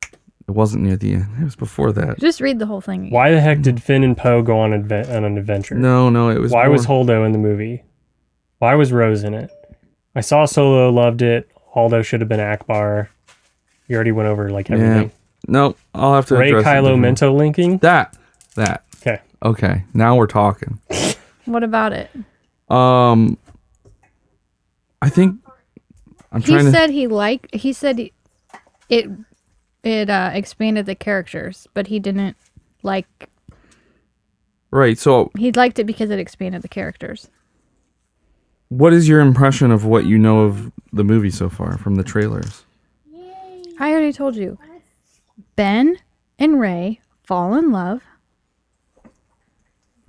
[SPEAKER 2] It wasn't near the end. It was before that.
[SPEAKER 3] Just read the whole thing.
[SPEAKER 1] Why the heck did Finn and Poe go on an adventure?
[SPEAKER 2] No, it was
[SPEAKER 1] Why was Holdo in the movie? Why was Rose in it? I saw Solo, loved it. Holdo should have been Akbar. You already went over like everything.
[SPEAKER 2] Yeah. No, I'll have to
[SPEAKER 1] Rey
[SPEAKER 2] address
[SPEAKER 1] Kylo Mento linking?
[SPEAKER 2] That.
[SPEAKER 1] Okay.
[SPEAKER 2] Now we're talking.
[SPEAKER 3] What about it?
[SPEAKER 2] I think
[SPEAKER 3] he said it expanded the characters, but he didn't like.
[SPEAKER 2] Right, so
[SPEAKER 3] he liked it because it expanded the characters.
[SPEAKER 2] What is your impression of what you know of the movie so far from the trailers?
[SPEAKER 3] I already told you. Ben and Rey fall in love.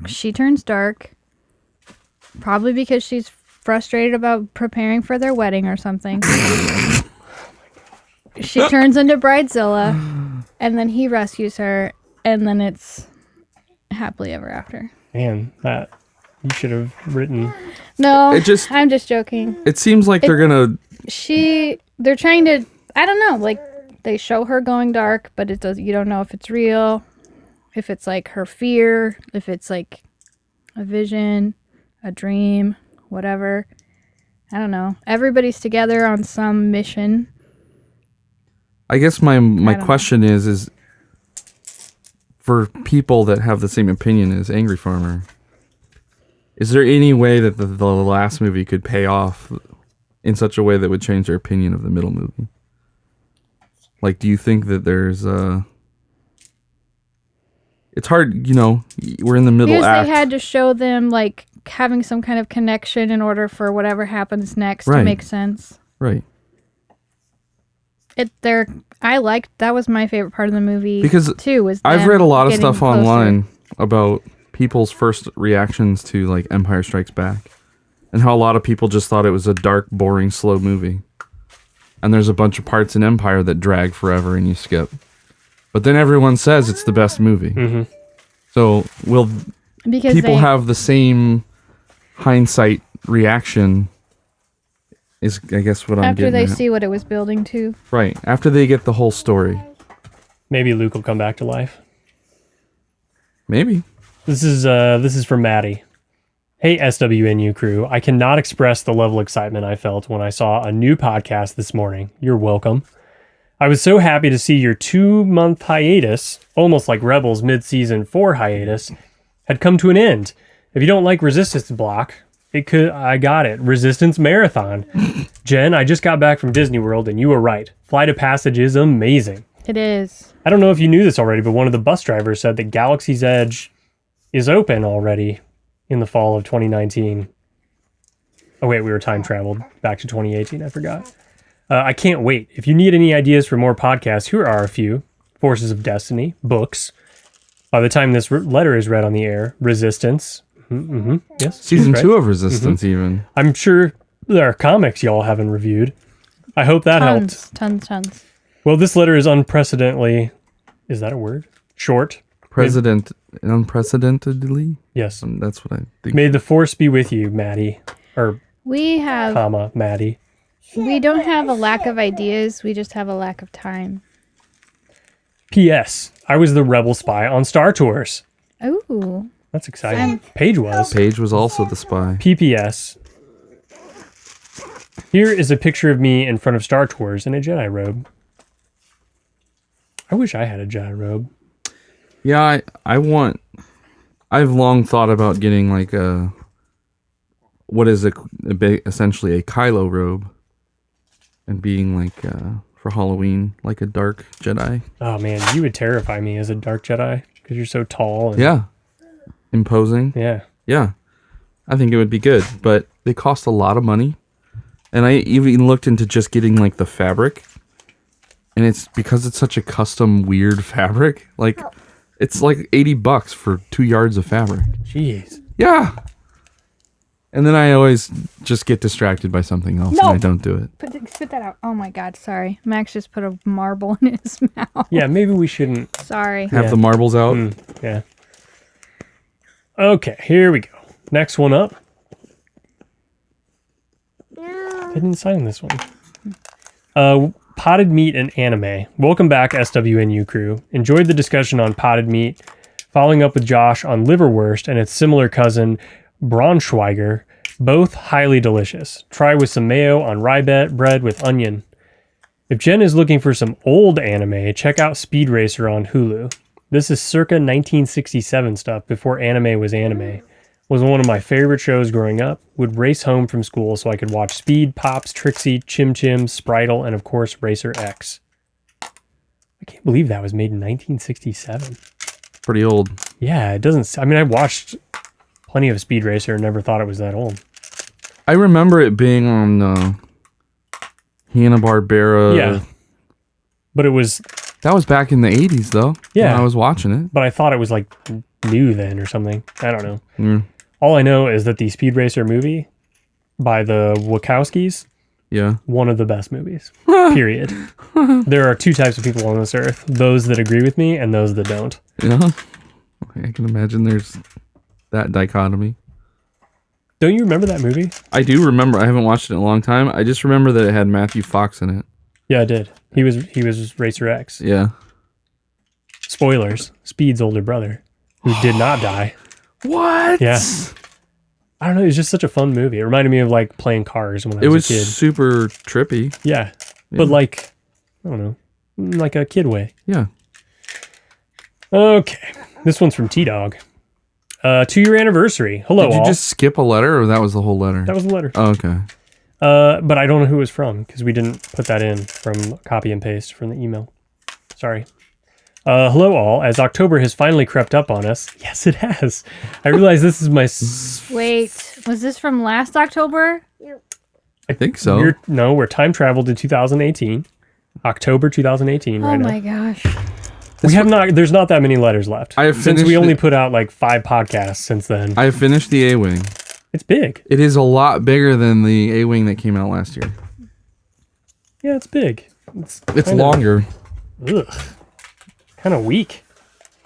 [SPEAKER 3] She turns dark. Probably because she's frustrated about preparing for their wedding or something. She turns into Bridezilla, and then he rescues her, and then it's happily ever after.
[SPEAKER 1] Man, that you should have written.
[SPEAKER 3] No, I'm just joking.
[SPEAKER 2] It seems like they're gonna.
[SPEAKER 3] They're trying to. I don't know. Like they show her going dark, but it does. You don't know if it's real, if it's like her fear, if it's like a vision, a dream, whatever. I don't know. Everybody's together on some mission.
[SPEAKER 2] I guess my question is for people that have the same opinion as Angry Farmer, is there any way that the last movie could pay off in such a way that would change their opinion of the middle movie? Like, do you think that there's it's hard, we're in the middle act.
[SPEAKER 3] They had to show them like having some kind of connection in order for whatever happens next to make sense.
[SPEAKER 2] Right.
[SPEAKER 3] That was my favorite part of the movie
[SPEAKER 2] because
[SPEAKER 3] too.
[SPEAKER 2] I've read a lot of stuff online about people's first reactions to like Empire Strikes Back, and how a lot of people just thought it was a dark, boring, slow movie. And there's a bunch of parts in Empire that drag forever and you skip. But then everyone says it's the best movie. Mm-hmm. So will people have the same hindsight reaction? Is I guess what I'm getting at.
[SPEAKER 3] After they see what it was building to.
[SPEAKER 2] Right. After they get the whole story.
[SPEAKER 1] Maybe Luke will come back to life.
[SPEAKER 2] Maybe.
[SPEAKER 1] This is from Maddie. Hey, SWNU crew. I cannot express the level of excitement I felt when I saw a new podcast this morning. You're welcome. I was so happy to see your 2-month hiatus, almost like Rebels mid-season 4 hiatus, had come to an end. If you don't like Resistance Block, It could. I got it. Resistance Marathon. Jen, I just got back from Disney World, and you were right. Flight of Passage is amazing.
[SPEAKER 3] It is.
[SPEAKER 1] I don't know if you knew this already, but one of the bus drivers said that Galaxy's Edge is open already in the fall of 2019. Oh, wait, we were time traveled back to 2018. I forgot. I can't wait. If you need any ideas for more podcasts, here are a few. Forces of Destiny, books. By the time this letter is read on the air, Resistance. Yes.
[SPEAKER 2] Season
[SPEAKER 1] right.
[SPEAKER 2] 2 of Resistance, even.
[SPEAKER 1] I'm sure there are comics y'all haven't reviewed. I hope that helped.
[SPEAKER 3] Tons.
[SPEAKER 1] Well, this letter is unprecedentedly, is that a word? Short.
[SPEAKER 2] Unprecedentedly?
[SPEAKER 1] Yes.
[SPEAKER 2] That's what I think.
[SPEAKER 1] May the force be with you, Maddie. Or, Maddie.
[SPEAKER 3] We don't have a lack of ideas. We just have a lack of time.
[SPEAKER 1] P.S. I was the rebel spy on Star Tours.
[SPEAKER 3] Ooh.
[SPEAKER 1] That's exciting. Paige was.
[SPEAKER 2] Paige was also the spy.
[SPEAKER 1] P.P.S. Here is a picture of me in front of Star Tours in a Jedi robe. I wish I had a Jedi robe.
[SPEAKER 2] Yeah, I've long thought about getting like what is essentially a Kylo robe and being like for Halloween like a dark Jedi.
[SPEAKER 1] Oh man, you would terrify me as a dark Jedi because you're so tall. And,
[SPEAKER 2] yeah, imposing.
[SPEAKER 1] Yeah.
[SPEAKER 2] I think it would be good, but they cost a lot of money, and I even looked into just getting like the fabric, and it's because it's such a custom weird fabric. Like, it's like $80 for 2 yards of fabric.
[SPEAKER 1] Jeez.
[SPEAKER 2] Yeah. And then I always just get distracted by something else, and I don't do it.
[SPEAKER 3] Spit that out. Oh my God, sorry. Max just put a marble in his mouth.
[SPEAKER 1] Yeah, maybe we shouldn't
[SPEAKER 3] Sorry.
[SPEAKER 2] Have the marbles out.
[SPEAKER 1] Yeah. Okay, here we go. Next one up. I didn't sign this one. Potted meat and anime. Welcome back, SWNU crew. Enjoyed the discussion on potted meat, following up with Josh on liverwurst and its similar cousin, Braunschweiger. Both highly delicious. Try with some mayo on rye bread with onion. If Jen is looking for some old anime, check out Speed Racer on Hulu. This is circa 1967 stuff before anime was anime. Was one of my favorite shows growing up. Would race home from school so I could watch Speed, Pops, Trixie, Chim Chim, Spritle, and of course Racer X. I can't believe that was made in 1967.
[SPEAKER 2] Pretty old.
[SPEAKER 1] Yeah, it doesn't... I mean, I watched plenty of Speed Racer and never thought it was that old.
[SPEAKER 2] I remember it being on Hanna-Barbera.
[SPEAKER 1] Yeah. But it was...
[SPEAKER 2] That was back in the 80s, though.
[SPEAKER 1] Yeah.
[SPEAKER 2] When I was watching it.
[SPEAKER 1] But I thought it was like new then or something. I don't know.
[SPEAKER 2] Mm.
[SPEAKER 1] All I know is that the Speed Racer movie by the Wachowskis, one of the best movies, period. There are two types of people on this earth, those that agree with me and those that don't.
[SPEAKER 2] Yeah. I can imagine there's that dichotomy.
[SPEAKER 1] Don't you remember that movie?
[SPEAKER 2] I do remember. I haven't watched it in a long time. I just remember that it had Matthew Fox in it.
[SPEAKER 1] Yeah, I did. He was Racer X.
[SPEAKER 2] Yeah.
[SPEAKER 1] Spoilers. Speed's older brother, who did not die.
[SPEAKER 2] What?
[SPEAKER 1] Yeah. I don't know. It was just such a fun movie. It reminded me of like playing cars when I was a kid.
[SPEAKER 2] It was super trippy.
[SPEAKER 1] Yeah. But like, I don't know, like a kid way.
[SPEAKER 2] Yeah.
[SPEAKER 1] Okay. This one's from T-Dog. 2-year anniversary. Hello,
[SPEAKER 2] Did you
[SPEAKER 1] all.
[SPEAKER 2] just skip a letter, or that was the whole letter?
[SPEAKER 1] That was the letter.
[SPEAKER 2] Oh, okay.
[SPEAKER 1] But I don't know who it was from because we didn't put that in from copy and paste from the email. Sorry. Hello, all. As October has finally crept up on us. Yes, it has. I realize this is my...
[SPEAKER 3] Wait, was this from last October?
[SPEAKER 2] I think so.
[SPEAKER 1] We're time traveled to 2018. October 2018 right now.
[SPEAKER 3] Oh my gosh.
[SPEAKER 1] There's not that many letters left.
[SPEAKER 2] I have
[SPEAKER 1] since we only put out like 5 podcasts since then.
[SPEAKER 2] I have finished the A-Wing.
[SPEAKER 1] It's big.
[SPEAKER 2] It is a lot bigger than the A-Wing that came out last year.
[SPEAKER 1] Yeah, it's big.
[SPEAKER 2] It's longer.
[SPEAKER 1] Ugh. Kind of weak.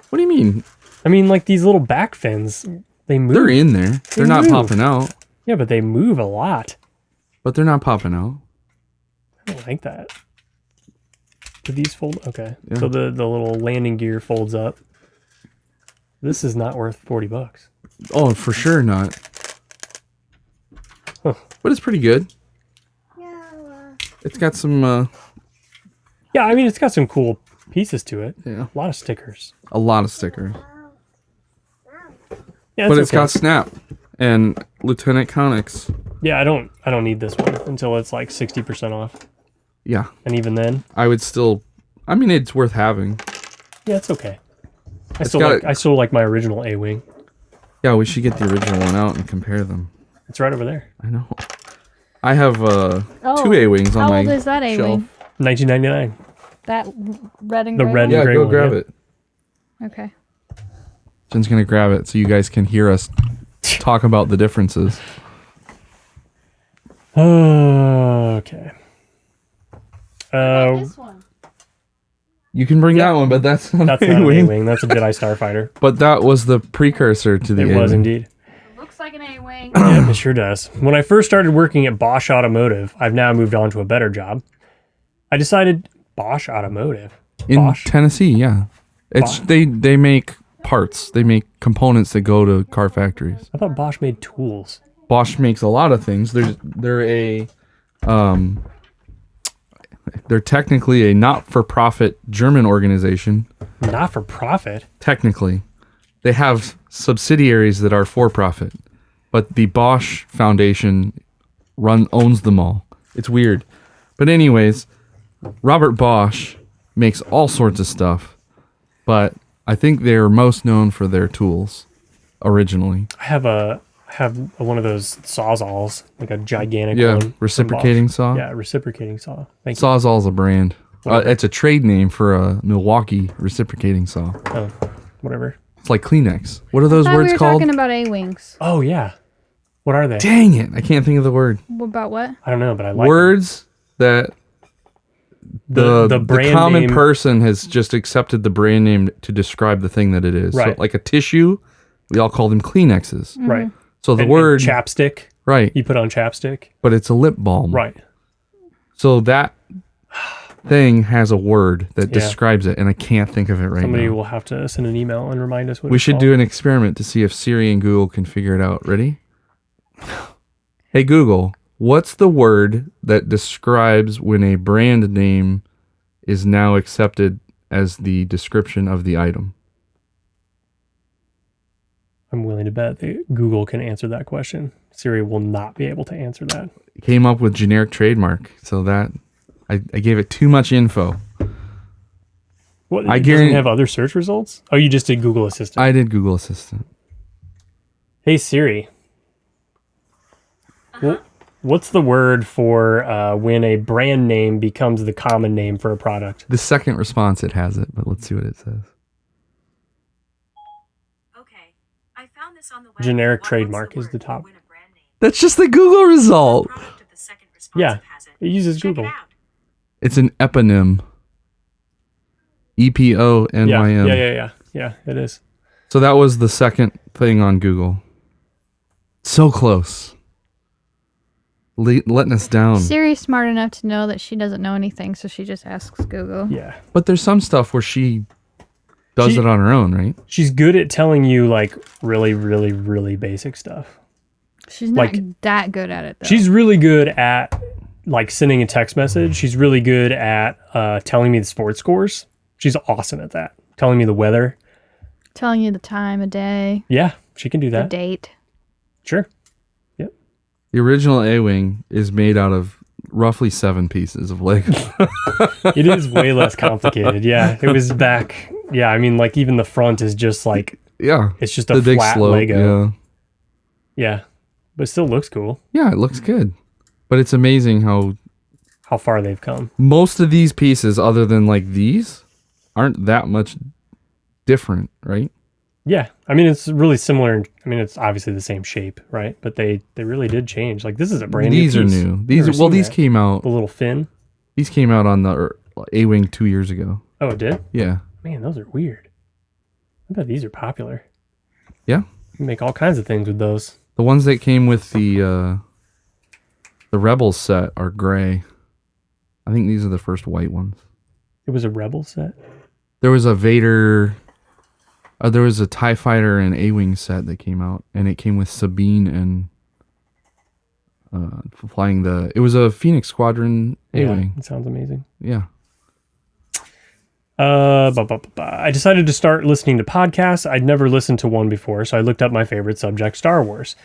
[SPEAKER 2] What do you mean?
[SPEAKER 1] I mean, like these little back fins, they move.
[SPEAKER 2] They're in there. They're not
[SPEAKER 1] move.
[SPEAKER 2] popping out.
[SPEAKER 1] Yeah, but they move a lot.
[SPEAKER 2] But they're not popping out.
[SPEAKER 1] I don't like that. Do these fold? Okay.
[SPEAKER 2] Yeah.
[SPEAKER 1] So the little landing gear folds up. This is not worth $40.
[SPEAKER 2] Oh, for sure not.
[SPEAKER 1] Huh.
[SPEAKER 2] But it's pretty good. It's got some...
[SPEAKER 1] Yeah, I mean, it's got some cool pieces to it.
[SPEAKER 2] Yeah.
[SPEAKER 1] A lot of stickers.
[SPEAKER 2] A lot of stickers.
[SPEAKER 1] Yeah,
[SPEAKER 2] But it's got snap. And Lieutenant Connix.
[SPEAKER 1] Yeah, I don't need this one until it's like 60% off.
[SPEAKER 2] Yeah.
[SPEAKER 1] And even then,
[SPEAKER 2] I would still. I mean, it's worth having.
[SPEAKER 1] yeah, it's okay. I
[SPEAKER 2] got
[SPEAKER 1] still like my original A-wing.
[SPEAKER 2] Yeah, we should get the original one out and compare them.
[SPEAKER 1] It's right over there.
[SPEAKER 2] I know. I have two A-wings on my
[SPEAKER 3] How old is that
[SPEAKER 2] shelf.
[SPEAKER 3] A-wing?
[SPEAKER 1] 1999.
[SPEAKER 3] That red and
[SPEAKER 1] The
[SPEAKER 3] gray
[SPEAKER 1] red
[SPEAKER 3] one?
[SPEAKER 1] and
[SPEAKER 2] Yeah,
[SPEAKER 1] gray
[SPEAKER 2] go
[SPEAKER 1] one,
[SPEAKER 2] grab
[SPEAKER 1] yeah.
[SPEAKER 2] it.
[SPEAKER 3] Okay.
[SPEAKER 2] Jen's gonna grab it so you guys can hear us talk about the differences.
[SPEAKER 1] Okay.
[SPEAKER 3] This one.
[SPEAKER 2] You can bring that one, but that's not
[SPEAKER 1] That's
[SPEAKER 2] an
[SPEAKER 1] not an
[SPEAKER 2] A-wing.
[SPEAKER 1] A-wing. That's a Jedi Starfighter.
[SPEAKER 2] But that was the precursor to the
[SPEAKER 1] It
[SPEAKER 2] A-wing.
[SPEAKER 1] was indeed.
[SPEAKER 3] It looks like an A-wing.
[SPEAKER 1] Yeah, it sure does. When I first started working at Bosch Automotive, I've now moved on to a better job. I decided Bosch Automotive.
[SPEAKER 2] In
[SPEAKER 1] Bosch?
[SPEAKER 2] Tennessee, yeah. It's they make parts. They make components that go to car factories.
[SPEAKER 1] I thought Bosch made tools.
[SPEAKER 2] Bosch makes a lot of things. They're technically a not-for-profit German organization.
[SPEAKER 1] Not for profit.
[SPEAKER 2] Technically, they have subsidiaries that are for-profit, but the Bosch Foundation owns them all. It's weird, but anyways, Robert Bosch makes all sorts of stuff, but I think they're most known for their tools originally.
[SPEAKER 1] I have one of those sawzalls, like a gigantic
[SPEAKER 2] Yeah,
[SPEAKER 1] one. from
[SPEAKER 2] reciprocating
[SPEAKER 1] Bosch.
[SPEAKER 2] saw.
[SPEAKER 1] Yeah, reciprocating saw. Thank
[SPEAKER 2] Sawzall's a brand.
[SPEAKER 1] Whatever.
[SPEAKER 2] It's a trade name for a Milwaukee reciprocating saw.
[SPEAKER 1] you. Oh, whatever.
[SPEAKER 2] It's like Kleenex. What are those
[SPEAKER 3] I thought
[SPEAKER 2] words
[SPEAKER 3] we were
[SPEAKER 2] called?
[SPEAKER 3] talking about A-wings.
[SPEAKER 1] Oh yeah. What are they?
[SPEAKER 2] Dang it! I can't think of the word.
[SPEAKER 3] About what?
[SPEAKER 1] I don't know, but I like
[SPEAKER 2] Words that
[SPEAKER 1] them.
[SPEAKER 2] the
[SPEAKER 1] brand
[SPEAKER 2] common
[SPEAKER 1] name.
[SPEAKER 2] person has just accepted the brand name to describe the thing that it is. So,
[SPEAKER 1] Right.
[SPEAKER 2] like a tissue, we all call them Kleenexes.
[SPEAKER 1] Right.
[SPEAKER 2] So the
[SPEAKER 1] And
[SPEAKER 2] word
[SPEAKER 1] chapstick.
[SPEAKER 2] right,
[SPEAKER 1] You put on chapstick.
[SPEAKER 2] but it's a lip balm.
[SPEAKER 1] Right.
[SPEAKER 2] So that thing has a word that
[SPEAKER 1] Yeah.
[SPEAKER 2] describes it, and I can't think of it right
[SPEAKER 1] Somebody
[SPEAKER 2] now.
[SPEAKER 1] will have to send an email and remind us what
[SPEAKER 2] We
[SPEAKER 1] it's
[SPEAKER 2] should
[SPEAKER 1] called.
[SPEAKER 2] do an experiment to see if Siri and Google can figure it out. Ready? Hey Google, what's the word that describes when a brand name is now accepted as the description of the item?
[SPEAKER 1] I'm willing to bet that Google can answer that question. Siri will not be able to answer that.
[SPEAKER 2] It came up with generic trademark, so that I gave it too much info.
[SPEAKER 1] What?
[SPEAKER 2] I
[SPEAKER 1] It doesn't
[SPEAKER 2] guarantee-
[SPEAKER 1] have other search results? Oh, you just did Google Assistant.
[SPEAKER 2] I did Google Assistant.
[SPEAKER 1] Hey Siri. What's the word for when a brand name becomes the common name for a product?
[SPEAKER 2] The second response it has it, but let's see what it says.
[SPEAKER 4] Okay, I found this on the web.
[SPEAKER 1] Generic
[SPEAKER 4] What's
[SPEAKER 1] trademark
[SPEAKER 4] the
[SPEAKER 1] is
[SPEAKER 4] word
[SPEAKER 1] the
[SPEAKER 4] for
[SPEAKER 1] top.
[SPEAKER 4] when a brand name-
[SPEAKER 2] That's just the Google result.
[SPEAKER 4] Product of the second response
[SPEAKER 1] Yeah,
[SPEAKER 4] has it.
[SPEAKER 1] it uses
[SPEAKER 4] Check
[SPEAKER 1] Google.
[SPEAKER 4] It out.
[SPEAKER 2] It's an eponym. EPONYM.
[SPEAKER 1] Yeah, it is.
[SPEAKER 2] So that was the second thing on Google. So close. Letting us down.
[SPEAKER 3] Siri's smart enough to know that she doesn't know anything, so she just asks Google.
[SPEAKER 1] Yeah.
[SPEAKER 2] But there's some stuff where she does
[SPEAKER 1] She-
[SPEAKER 2] it on her own, right?
[SPEAKER 1] She's good at telling you like really, really, really basic stuff.
[SPEAKER 3] She's not
[SPEAKER 1] Like-
[SPEAKER 3] that good at it, though.
[SPEAKER 1] She's really good at like sending a text message. She's really good at telling me the sports scores. She's awesome at that. Telling me the weather.
[SPEAKER 3] telling you the time of day,
[SPEAKER 1] Yeah, she can do
[SPEAKER 3] the
[SPEAKER 1] that.
[SPEAKER 3] date.
[SPEAKER 1] Sure. Yep.
[SPEAKER 2] The original A-Wing is made out of roughly 7 pieces of Lego.
[SPEAKER 1] It is way less complicated. Yeah, it was back. Yeah, I mean, like even the front is just like
[SPEAKER 2] Yeah.
[SPEAKER 1] it's just a flat Lego.
[SPEAKER 2] Yeah.
[SPEAKER 1] Yeah, but it still looks cool.
[SPEAKER 2] Yeah, it looks good. But it's amazing how
[SPEAKER 1] How far they've come.
[SPEAKER 2] most of these pieces, other than like these, aren't that much different, right?
[SPEAKER 1] Yeah, I mean it's really similar. I mean it's obviously the same shape, right? But they really did change. Like this is a brand
[SPEAKER 2] These
[SPEAKER 1] new
[SPEAKER 2] are
[SPEAKER 1] piece.
[SPEAKER 2] new.
[SPEAKER 1] I've
[SPEAKER 2] These
[SPEAKER 1] never
[SPEAKER 2] well,
[SPEAKER 1] seen
[SPEAKER 2] these
[SPEAKER 1] that.
[SPEAKER 2] came out.
[SPEAKER 1] The little fin.
[SPEAKER 2] These came out on the A-Wing 2 years ago.
[SPEAKER 1] Oh, it did.
[SPEAKER 2] Yeah.
[SPEAKER 1] Man, those are weird. I bet these are popular.
[SPEAKER 2] Yeah.
[SPEAKER 1] You can make all kinds of things with those.
[SPEAKER 2] The ones that came with the Rebels set are gray. I think these are the first white ones.
[SPEAKER 1] It was a Rebel set.
[SPEAKER 2] There was a Vader. There was a TIE Fighter and A-Wing set that came out, and it came with Sabine and flying the. It was a Phoenix Squadron A-Wing.
[SPEAKER 1] Yeah, it sounds amazing.
[SPEAKER 2] Yeah.
[SPEAKER 1] I decided to start listening to podcasts. I'd never listened to one before, so I looked up my favorite subject, Star Wars.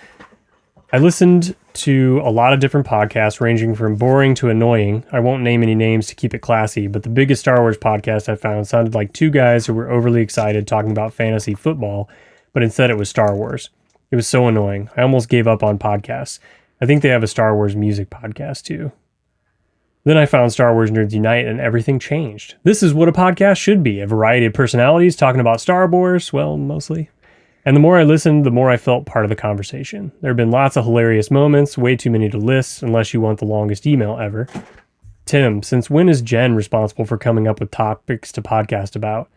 [SPEAKER 1] I listened to a lot of different podcasts, ranging from boring to annoying. I won't name any names to keep it classy, but the biggest Star Wars podcast I found sounded like two guys who were overly excited talking about fantasy football, but instead it was Star Wars. It was so annoying. I almost gave up on podcasts. I think they have a Star Wars music podcast too. Then I found Star Wars Nerds Unite and everything changed. This is what a podcast should be. A variety of personalities talking about Star Wars, well, mostly. And the more I listened, the more I felt part of the conversation. There have been lots of hilarious moments, way too many to list, unless you want the longest email ever. Tim, since when is Jen responsible for coming up with topics to podcast about?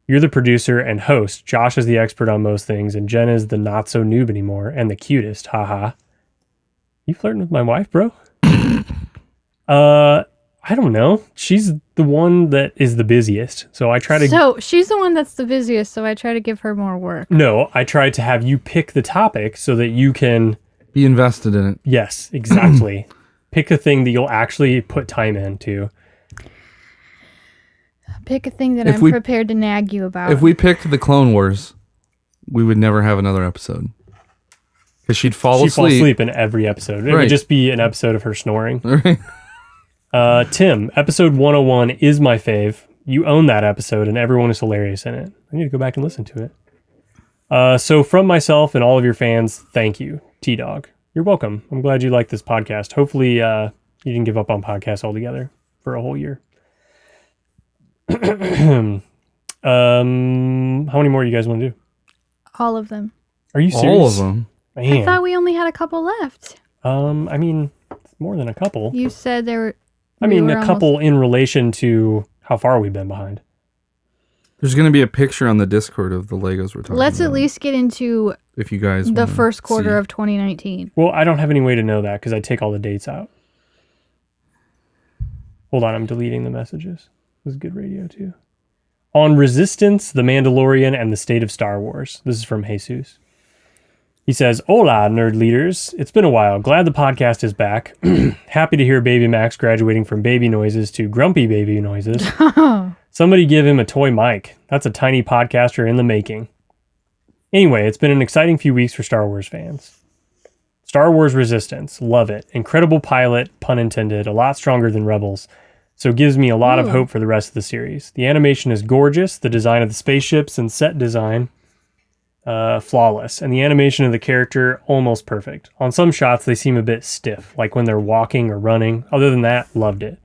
[SPEAKER 1] You're the producer and host. Josh is the expert on most things, and Jen is the not so noob anymore and the cutest. Haha. You flirting with my wife, bro? I don't know. She's the one that is the busiest. So I try to...
[SPEAKER 3] So she's the one that's the busiest, so I try to give her more work.
[SPEAKER 1] No, I try to have you pick the topic so that you can...
[SPEAKER 2] Be invested in it.
[SPEAKER 1] Yes, exactly. Pick a thing that you'll actually put time into.
[SPEAKER 3] Pick a thing that I'm prepared to nag you about.
[SPEAKER 2] If we picked the Clone Wars, we would never have another episode. Because she'd fall asleep
[SPEAKER 1] in every episode. It would just be an episode of her snoring.
[SPEAKER 2] Right.
[SPEAKER 1] Tim, episode 101 is my fave. You own that episode, and everyone is hilarious in it. I need to go back and listen to it. So from myself and all of your fans, thank you, T-Dog. You're welcome. I'm glad you like this podcast. Hopefully you didn't give up on podcasts altogether for a whole year. How many more do you guys want to do?
[SPEAKER 3] All of them.
[SPEAKER 1] Are you serious?
[SPEAKER 2] All of them?
[SPEAKER 1] Man.
[SPEAKER 3] I thought we only had a couple left.
[SPEAKER 1] I mean, more than a couple.
[SPEAKER 3] You said there were...
[SPEAKER 1] a couple in relation to how far we've been behind.
[SPEAKER 2] There's going to be a picture on the Discord of the Legos we're talking about.
[SPEAKER 3] Let's at least get into
[SPEAKER 2] if you guys
[SPEAKER 3] the first quarter of 2019.
[SPEAKER 1] Well, I don't have any way to know that because I take all the dates out. Hold on, I'm deleting the messages. This is good radio too. On Resistance, The Mandalorian, and the State of Star Wars. This is from Jesus. He says, "Hola, nerd leaders. It's been a while. Glad the podcast is back. Happy to hear Baby Max graduating from baby noises to grumpy baby noises. Somebody give him a toy mic. That's a tiny podcaster in the making. Anyway, it's been an exciting few weeks for Star Wars fans. Star Wars Resistance. Love it. Incredible pilot, pun intended. A lot stronger than Rebels. So it gives me a lot of hope for the rest of the series. The animation is gorgeous. The design of the spaceships and set design... flawless, and the animation of the character almost perfect. On some shots they seem a bit stiff, like when they're walking or running. Other than that, loved it.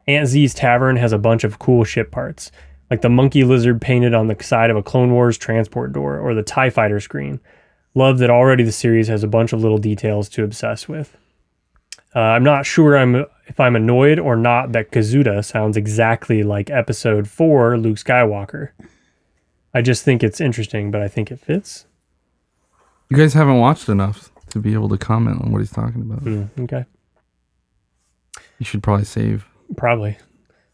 [SPEAKER 1] Aunt Z's Tavern has a bunch of cool ship parts, like the monkey lizard painted on the side of a Clone Wars transport door, or the TIE fighter screen. Love that already the series has a bunch of little details to obsess with. I'm not sure if I'm annoyed or not that Kazuda sounds exactly like episode 4 Luke Skywalker. I just think it's interesting, but I think it fits."
[SPEAKER 2] You guys haven't watched enough to be able to comment on what he's talking about.
[SPEAKER 1] Okay.
[SPEAKER 2] You should probably save.
[SPEAKER 1] Probably.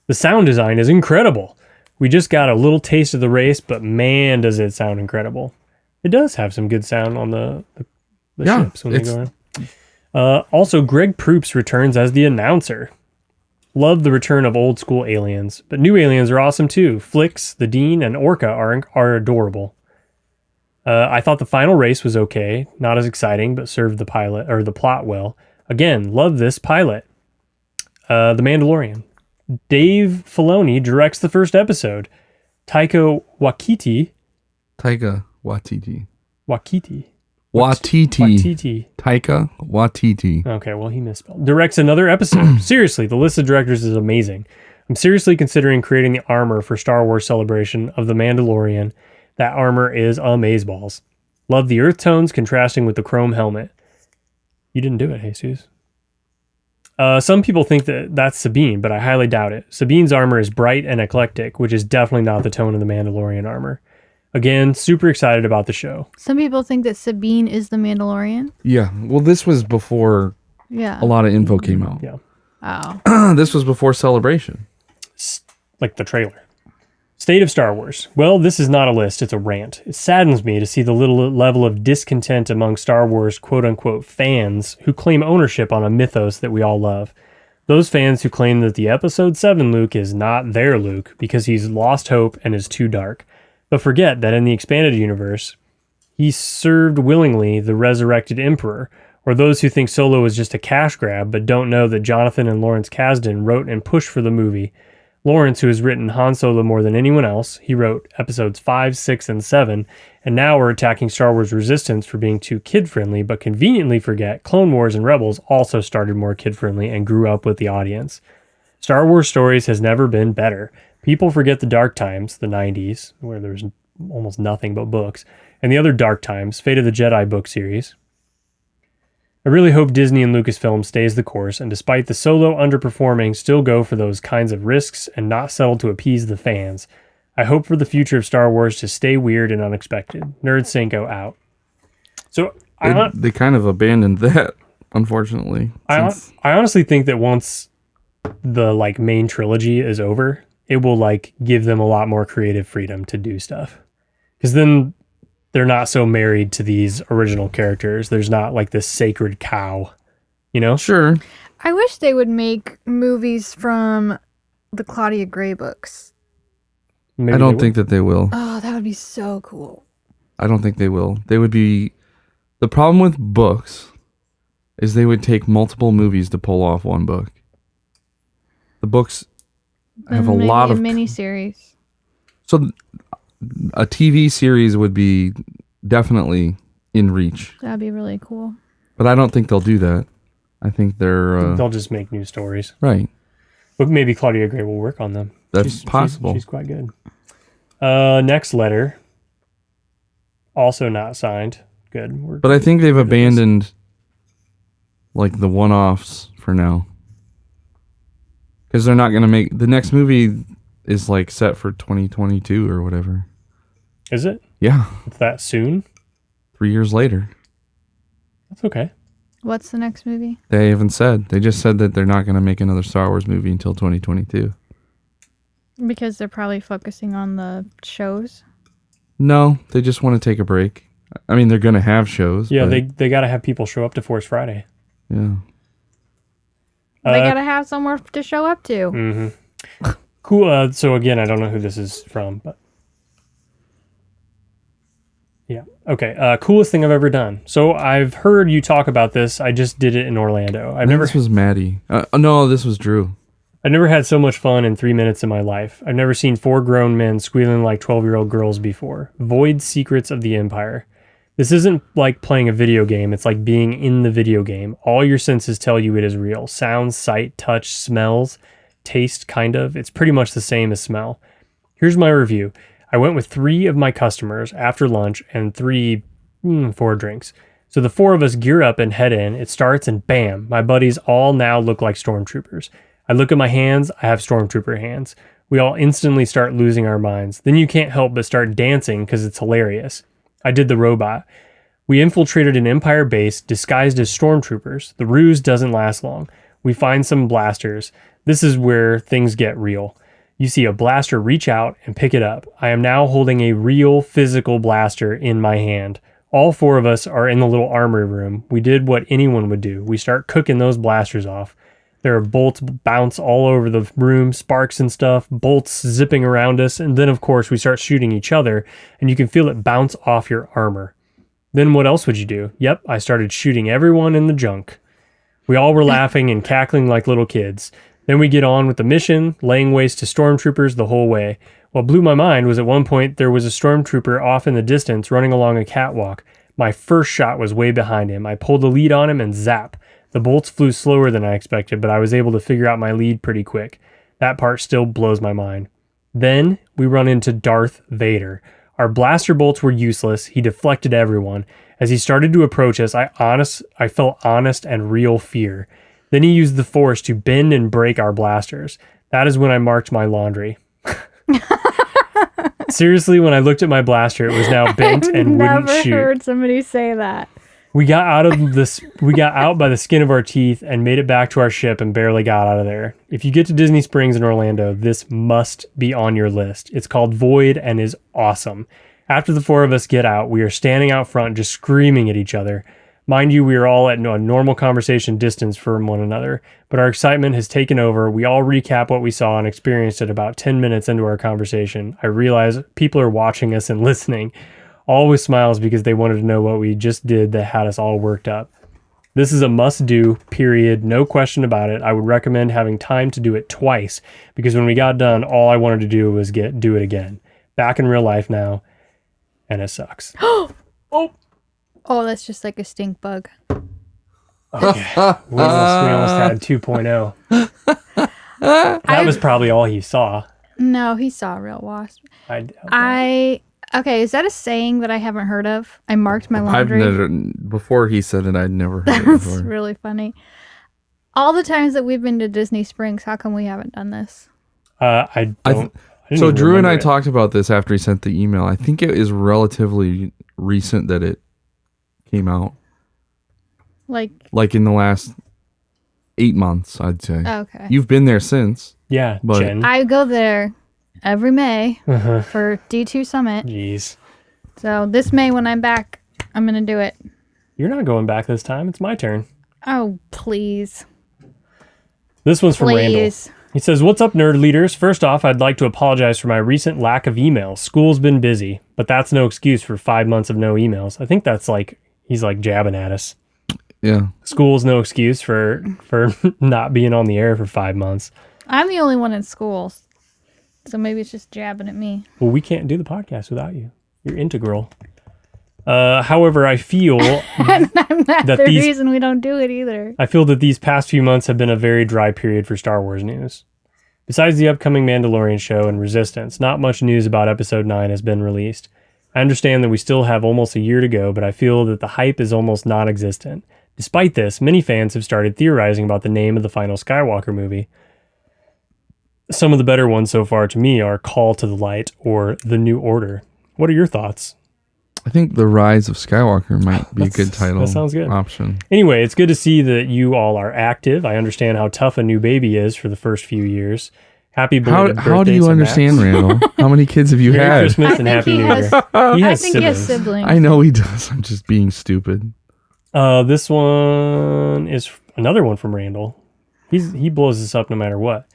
[SPEAKER 1] The sound design is incredible. We just got a little taste of the race, but man, does it sound incredible. It does have some good sound on the ships when they go around. Also, Greg Proops returns as the announcer. Love the return of old school aliens, but new aliens are awesome too. Flix, the Dean, and Orca are adorable. I thought the final race was okay, not as exciting, but served the plot well. Again, love this pilot. The Mandalorian. Dave Filoni directs the first episode. Taika Waititi.
[SPEAKER 2] Taika Waititi.
[SPEAKER 1] Waititi.
[SPEAKER 2] Taika Waititi.
[SPEAKER 1] Okay, well, he misspelled. Directs another episode. Seriously, the list of directors is amazing. I'm seriously considering creating the armor for Star Wars Celebration of the Mandalorian. That armor is amazeballs. Love the earth tones contrasting with the chrome helmet. You didn't do it, Jesus. Some people think that that's Sabine, but I highly doubt it. Sabine's armor is bright and eclectic, which is definitely not the tone of the Mandalorian armor. Again, super excited about the show.
[SPEAKER 3] Some people think that Sabine is the Mandalorian.
[SPEAKER 2] Yeah. Well, this was before a lot of info came out.
[SPEAKER 1] Yeah.
[SPEAKER 3] Oh.
[SPEAKER 2] This was before Celebration.
[SPEAKER 1] Like the trailer. State of Star Wars. Well, this is not a list, it's a rant. It saddens me to see the little level of discontent among Star Wars quote-unquote fans who claim ownership on a mythos that we all love. Those fans who claim that the Episode 7 Luke is not their Luke because he's lost hope and is too dark, but forget that in the expanded universe, he served willingly the resurrected Emperor, or those who think Solo is just a cash grab but don't know that Jonathan and Lawrence Kasdan wrote and pushed for the movie. Lawrence, who has written Han Solo more than anyone else, he wrote episodes 5, 6, and 7, and now we're attacking Star Wars Resistance for being too kid-friendly, but conveniently forget Clone Wars and Rebels also started more kid-friendly and grew up with the audience. Star Wars stories has never been better. People forget the dark times, the 90s, where there's almost nothing but books, and the other dark times, Fate of the Jedi book series. I really hope Disney and Lucasfilm stays the course, and despite the Solo underperforming, still go for those kinds of risks and not settle to appease the fans. I hope for the future of Star Wars to stay weird and unexpected. Nerd Cinco out. So
[SPEAKER 2] they kind of abandoned that, unfortunately.
[SPEAKER 1] I honestly think that once the main trilogy is over, it will give them a lot more creative freedom to do stuff. Because then they're not so married to these original characters. There's not this sacred cow,
[SPEAKER 2] Sure.
[SPEAKER 3] I wish they would make movies from the Claudia Gray books.
[SPEAKER 1] Maybe
[SPEAKER 2] I don't think that they will.
[SPEAKER 3] Oh, that would be so cool.
[SPEAKER 2] I don't think they will. They would be... The problem with books is they would take multiple movies to pull off one book. The books have a lot of...
[SPEAKER 3] miniseries.
[SPEAKER 2] So a TV series would be definitely in reach.
[SPEAKER 3] That'd be really cool.
[SPEAKER 2] But I don't think they'll do that. I think they're...
[SPEAKER 1] they'll just make new stories.
[SPEAKER 2] Right.
[SPEAKER 1] But maybe Claudia Gray will work on them.
[SPEAKER 2] That's possible.
[SPEAKER 1] She's quite good. Next letter. Also not signed. Good.
[SPEAKER 2] But I think they've abandoned the one-offs for now. Because they're not going to make... The next movie is set for 2022 or whatever.
[SPEAKER 1] Is it?
[SPEAKER 2] Yeah.
[SPEAKER 1] It's that soon?
[SPEAKER 2] 3 years later.
[SPEAKER 1] That's okay.
[SPEAKER 3] What's the next movie?
[SPEAKER 2] They haven't said. They just said that they're not going to make another Star Wars movie until 2022.
[SPEAKER 3] Because they're probably focusing on the shows.
[SPEAKER 2] No, they just want to take a break. I mean, they're going to have shows.
[SPEAKER 1] Yeah,
[SPEAKER 2] but
[SPEAKER 1] they got to have people show up to Force Friday.
[SPEAKER 2] Yeah.
[SPEAKER 3] They got to have somewhere to show up to.
[SPEAKER 1] Mm-hmm. Cool. So again, I don't know who this is from, but yeah. Okay. Coolest thing I've ever done. So I've heard you talk about this. I just did it in Orlando.
[SPEAKER 2] This was Maddie. No, this was Drew.
[SPEAKER 1] I've never had so much fun in 3 minutes in my life. I've never seen 4 grown men squealing like 12-year-old girls before. Void Secrets of the Empire. This isn't like playing a video game. It's like being in the video game. All your senses tell you it is real. Sounds, sight, touch, smells, taste, kind of. It's pretty much the same as smell. Here's my review. I went with 3 of my customers after lunch and 4 drinks. So the 4 of us gear up and head in. It starts and bam, my buddies all now look like stormtroopers. I look at my hands, I have stormtrooper hands. We all instantly start losing our minds. Then you can't help but start dancing because it's hilarious. I did the robot. We infiltrated an Empire base disguised as stormtroopers. The ruse doesn't last long. We find some blasters. This is where things get real. You see a blaster reach out and pick it up. I am now holding a real physical blaster in my hand. All 4 of us are in the little armory room. We did what anyone would do. We start cooking those blasters off. There are bolts bounce all over the room, sparks and stuff, bolts zipping around us, and then of course we start shooting each other, and you can feel it bounce off your armor. Then what else would you do? Yep, I started shooting everyone in the junk. We all were laughing and cackling like little kids. Then we get on with the mission, laying waste to stormtroopers the whole way. What blew my mind was at one point there was a stormtrooper off in the distance running along a catwalk. My first shot was way behind him. I pulled the lead on him and zap. The bolts flew slower than I expected, but I was able to figure out my lead pretty quick. That part still blows my mind. Then we run into Darth Vader. Our blaster bolts were useless. He deflected everyone. As he started to approach us, I felt honest and real fear. Then he used the Force to bend and break our blasters. That is when I marked my laundry. Seriously, when I looked at my blaster, it was now bent and wouldn't shoot.
[SPEAKER 3] I've never heard somebody say that.
[SPEAKER 1] We got out by the skin of our teeth and made it back to our ship and barely got out of there. If you get to Disney Springs in Orlando, this must be on your list. It's called Void and is awesome. After the 4 of us get out, we are standing out front just screaming at each other. Mind you, we are all at a normal conversation distance from one another, but our excitement has taken over. We all recap what we saw and experienced at about 10 minutes into our conversation. I realize people are watching us and listening, all with smiles because they wanted to know what we just did that had us all worked up. This is a must-do, period, no question about it. I would recommend having time to do it twice, because when we got done, all I wanted to do was do it again. Back in real life now, and it sucks.
[SPEAKER 3] Oh, that's just like a stink bug.
[SPEAKER 1] Okay. we almost had 2.0. That was probably all he saw.
[SPEAKER 3] No, he saw a real wasp.
[SPEAKER 1] I doubt that.
[SPEAKER 3] Okay, is that a saying that I haven't heard of? I marked my
[SPEAKER 2] I've
[SPEAKER 3] laundry.
[SPEAKER 2] never, before he said it, I'd never heard it
[SPEAKER 3] That's
[SPEAKER 2] before.
[SPEAKER 3] really funny. All the times that we've been to Disney Springs, how come we haven't done this?
[SPEAKER 1] I didn't
[SPEAKER 2] So
[SPEAKER 1] even
[SPEAKER 2] Drew and I
[SPEAKER 1] remember it.
[SPEAKER 2] talked about this after he sent the email. I think it is relatively recent that it came out. Like in the last 8 months, I'd say.
[SPEAKER 3] Okay.
[SPEAKER 2] You've been there since.
[SPEAKER 1] Yeah,
[SPEAKER 2] But-
[SPEAKER 1] Jen.
[SPEAKER 3] I go there every May
[SPEAKER 1] Uh-huh.
[SPEAKER 3] for D2 Summit.
[SPEAKER 1] Jeez.
[SPEAKER 3] So this May when I'm back, I'm going to do it.
[SPEAKER 1] You're not going back this time. It's my turn.
[SPEAKER 3] Oh, please.
[SPEAKER 1] This one's from Randall.
[SPEAKER 3] Please.
[SPEAKER 1] He says, "What's up, nerd leaders? First off, I'd like to apologize for my recent lack of emails. School's been busy, but that's no excuse for 5 months of no emails." I think that's like, he's like jabbing at us.
[SPEAKER 2] Yeah.
[SPEAKER 1] School's no excuse for not being on the air for 5 months.
[SPEAKER 3] I'm the only one in school. So maybe it's just jabbing at me.
[SPEAKER 1] Well, we can't do the podcast without you. You're integral. However, I feel
[SPEAKER 3] I'm not
[SPEAKER 1] That
[SPEAKER 3] the
[SPEAKER 1] these-
[SPEAKER 3] reason we don't do it either.
[SPEAKER 1] I feel that these past few months have been a very dry period for Star Wars news. Besides the upcoming Mandalorian show and Resistance, not much news about Episode 9 has been released. I understand that we still have almost a year to go, but I feel that the hype is almost non-existent. Despite this, many fans have started theorizing about the name of the final Skywalker movie. Some of the better ones so far to me are Call to the Light or The New Order. What are your thoughts?
[SPEAKER 2] I think The Rise of Skywalker might be a good
[SPEAKER 1] That
[SPEAKER 2] title.
[SPEAKER 1] sounds good.
[SPEAKER 2] Option.
[SPEAKER 1] Anyway, it's good to see that you all are active. I understand how tough a new baby is for the first few years. Happy belated birthday
[SPEAKER 2] How do you
[SPEAKER 1] to
[SPEAKER 2] understand,
[SPEAKER 1] Max.
[SPEAKER 2] Randall? How many kids have you
[SPEAKER 1] Merry
[SPEAKER 2] had?
[SPEAKER 1] Christmas and
[SPEAKER 3] I
[SPEAKER 1] Happy
[SPEAKER 3] think
[SPEAKER 1] New
[SPEAKER 3] he has-
[SPEAKER 1] Year. He
[SPEAKER 3] I
[SPEAKER 1] has
[SPEAKER 3] think he has
[SPEAKER 1] siblings.
[SPEAKER 3] siblings.
[SPEAKER 2] I know he does. I'm just being stupid.
[SPEAKER 1] This one is another one from Randall. He blows this up no matter what.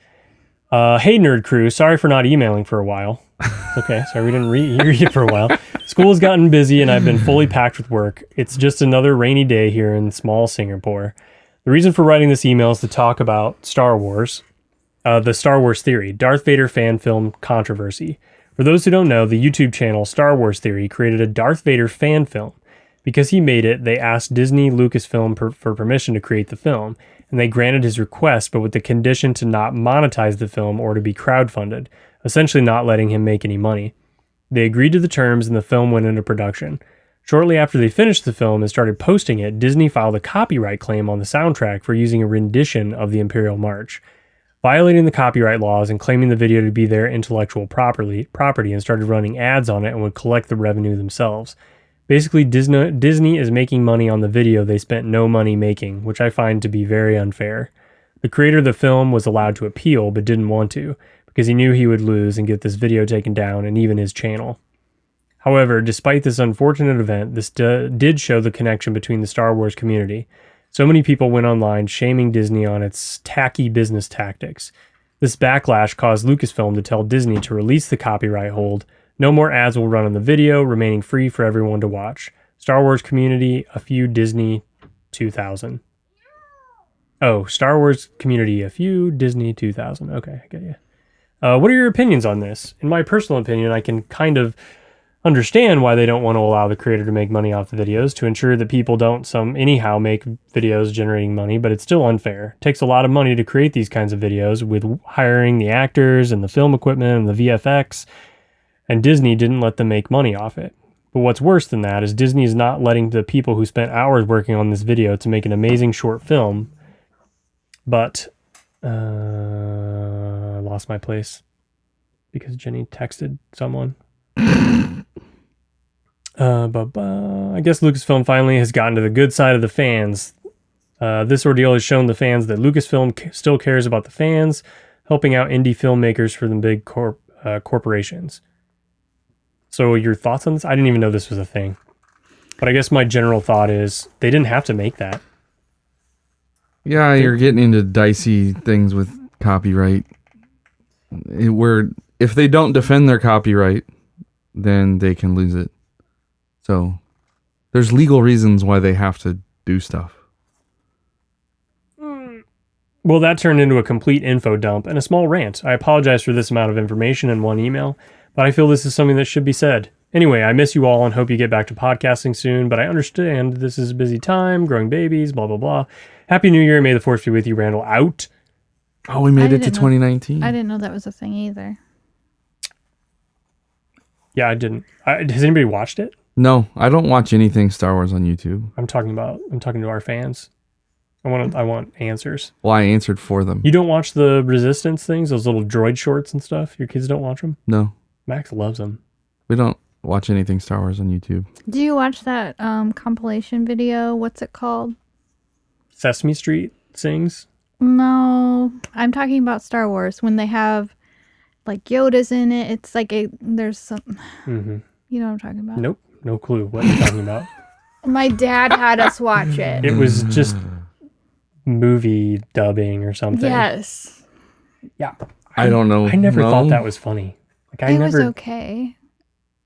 [SPEAKER 1] Hey, Nerd Crew. Sorry for not emailing for a while. Okay, sorry we didn't read it for a while. School's gotten busy and I've been fully packed with work. It's just another rainy day here in small Singapore. The reason for writing this email is to talk about Star Wars, the Star Wars Theory, Darth Vader fan film controversy. For those who don't know, the YouTube channel Star Wars Theory created a Darth Vader fan film. Because he made it, they asked Disney Lucasfilm for permission to create the film, and they granted his request, but with the condition to not monetize the film or to be crowdfunded, essentially not letting him make any money. They agreed to the terms and the film went into production. Shortly after they finished the film and started posting it, Disney filed a copyright claim on the soundtrack for using a rendition of the Imperial March, violating the copyright laws and claiming the video to be their intellectual property and started running ads on it and would collect the revenue themselves. Basically, Disney is making money on the video they spent no money making, which I find to be very unfair. The creator of the film was allowed to appeal, but didn't want to, because he knew he would lose and get this video taken down and even his channel. However, despite this unfortunate event, this did show the connection between the Star Wars community. So many people went online shaming Disney on its tacky business tactics. This backlash caused Lucasfilm to tell Disney to release the copyright hold. No more ads will run on the video, remaining free for everyone to watch. Star Wars community, a few Disney 2000. Oh, Star Wars community, a few Disney 2000. Okay, I get you. What are your opinions on this? In my personal opinion, I can kind of understand why they don't want to allow the creator to make money off the videos to ensure that people don't anyhow make videos generating money, but it's still unfair. It takes a lot of money to create these kinds of videos with hiring the actors and the film equipment and the VFX. And Disney didn't let them make money off it. But what's worse than that is Disney is not letting the people who spent hours working on this video to make an amazing short film. But I lost my place because Jenny texted someone. I guess Lucasfilm finally has gotten to the good side of the fans. This ordeal has shown the fans that Lucasfilm still cares about the fans, helping out indie filmmakers for the big corporations. So your thoughts on this? I didn't even know this was a thing. But I guess my general thought is they didn't have to make that.
[SPEAKER 2] Yeah, you're getting into dicey things with copyright. Where if they don't defend their copyright, then they can lose it. So there's legal reasons why they have to do stuff.
[SPEAKER 1] Well, that turned into a complete info dump and a small rant. I apologize for this amount of information in one email, but I feel this is something that should be said. Anyway, I miss you all and hope you get back to podcasting soon, but I understand this is a busy time, growing babies, blah, blah, blah. Happy New Year. May the force be with you, Randall. Out.
[SPEAKER 2] Oh, we made it to
[SPEAKER 3] didn't know-
[SPEAKER 2] 2019.
[SPEAKER 3] I didn't know that was a thing either.
[SPEAKER 1] Yeah, I didn't. Has anybody watched it?
[SPEAKER 2] No, I don't watch anything Star Wars on YouTube.
[SPEAKER 1] I'm talking to our fans. I want answers.
[SPEAKER 2] Well, I answered for them.
[SPEAKER 1] You don't watch the Resistance things, those little droid shorts and stuff? Your kids don't watch them?
[SPEAKER 2] No,
[SPEAKER 1] Max loves them.
[SPEAKER 2] we don't watch anything Star Wars on YouTube.
[SPEAKER 3] Do you watch that compilation video? What's it called?
[SPEAKER 1] Sesame Street sings?
[SPEAKER 3] No, I'm talking about Star Wars when they have like Yoda's in it. It's like there's some.
[SPEAKER 1] Mm-hmm.
[SPEAKER 3] You know what I'm talking about?
[SPEAKER 1] Nope. No clue what you're talking about.
[SPEAKER 3] My dad had us watch it.
[SPEAKER 1] It was just movie dubbing or something.
[SPEAKER 3] Yes,
[SPEAKER 1] Yeah.
[SPEAKER 2] I don't know.
[SPEAKER 1] I never
[SPEAKER 2] No.
[SPEAKER 1] thought that was funny. Like
[SPEAKER 3] it was okay.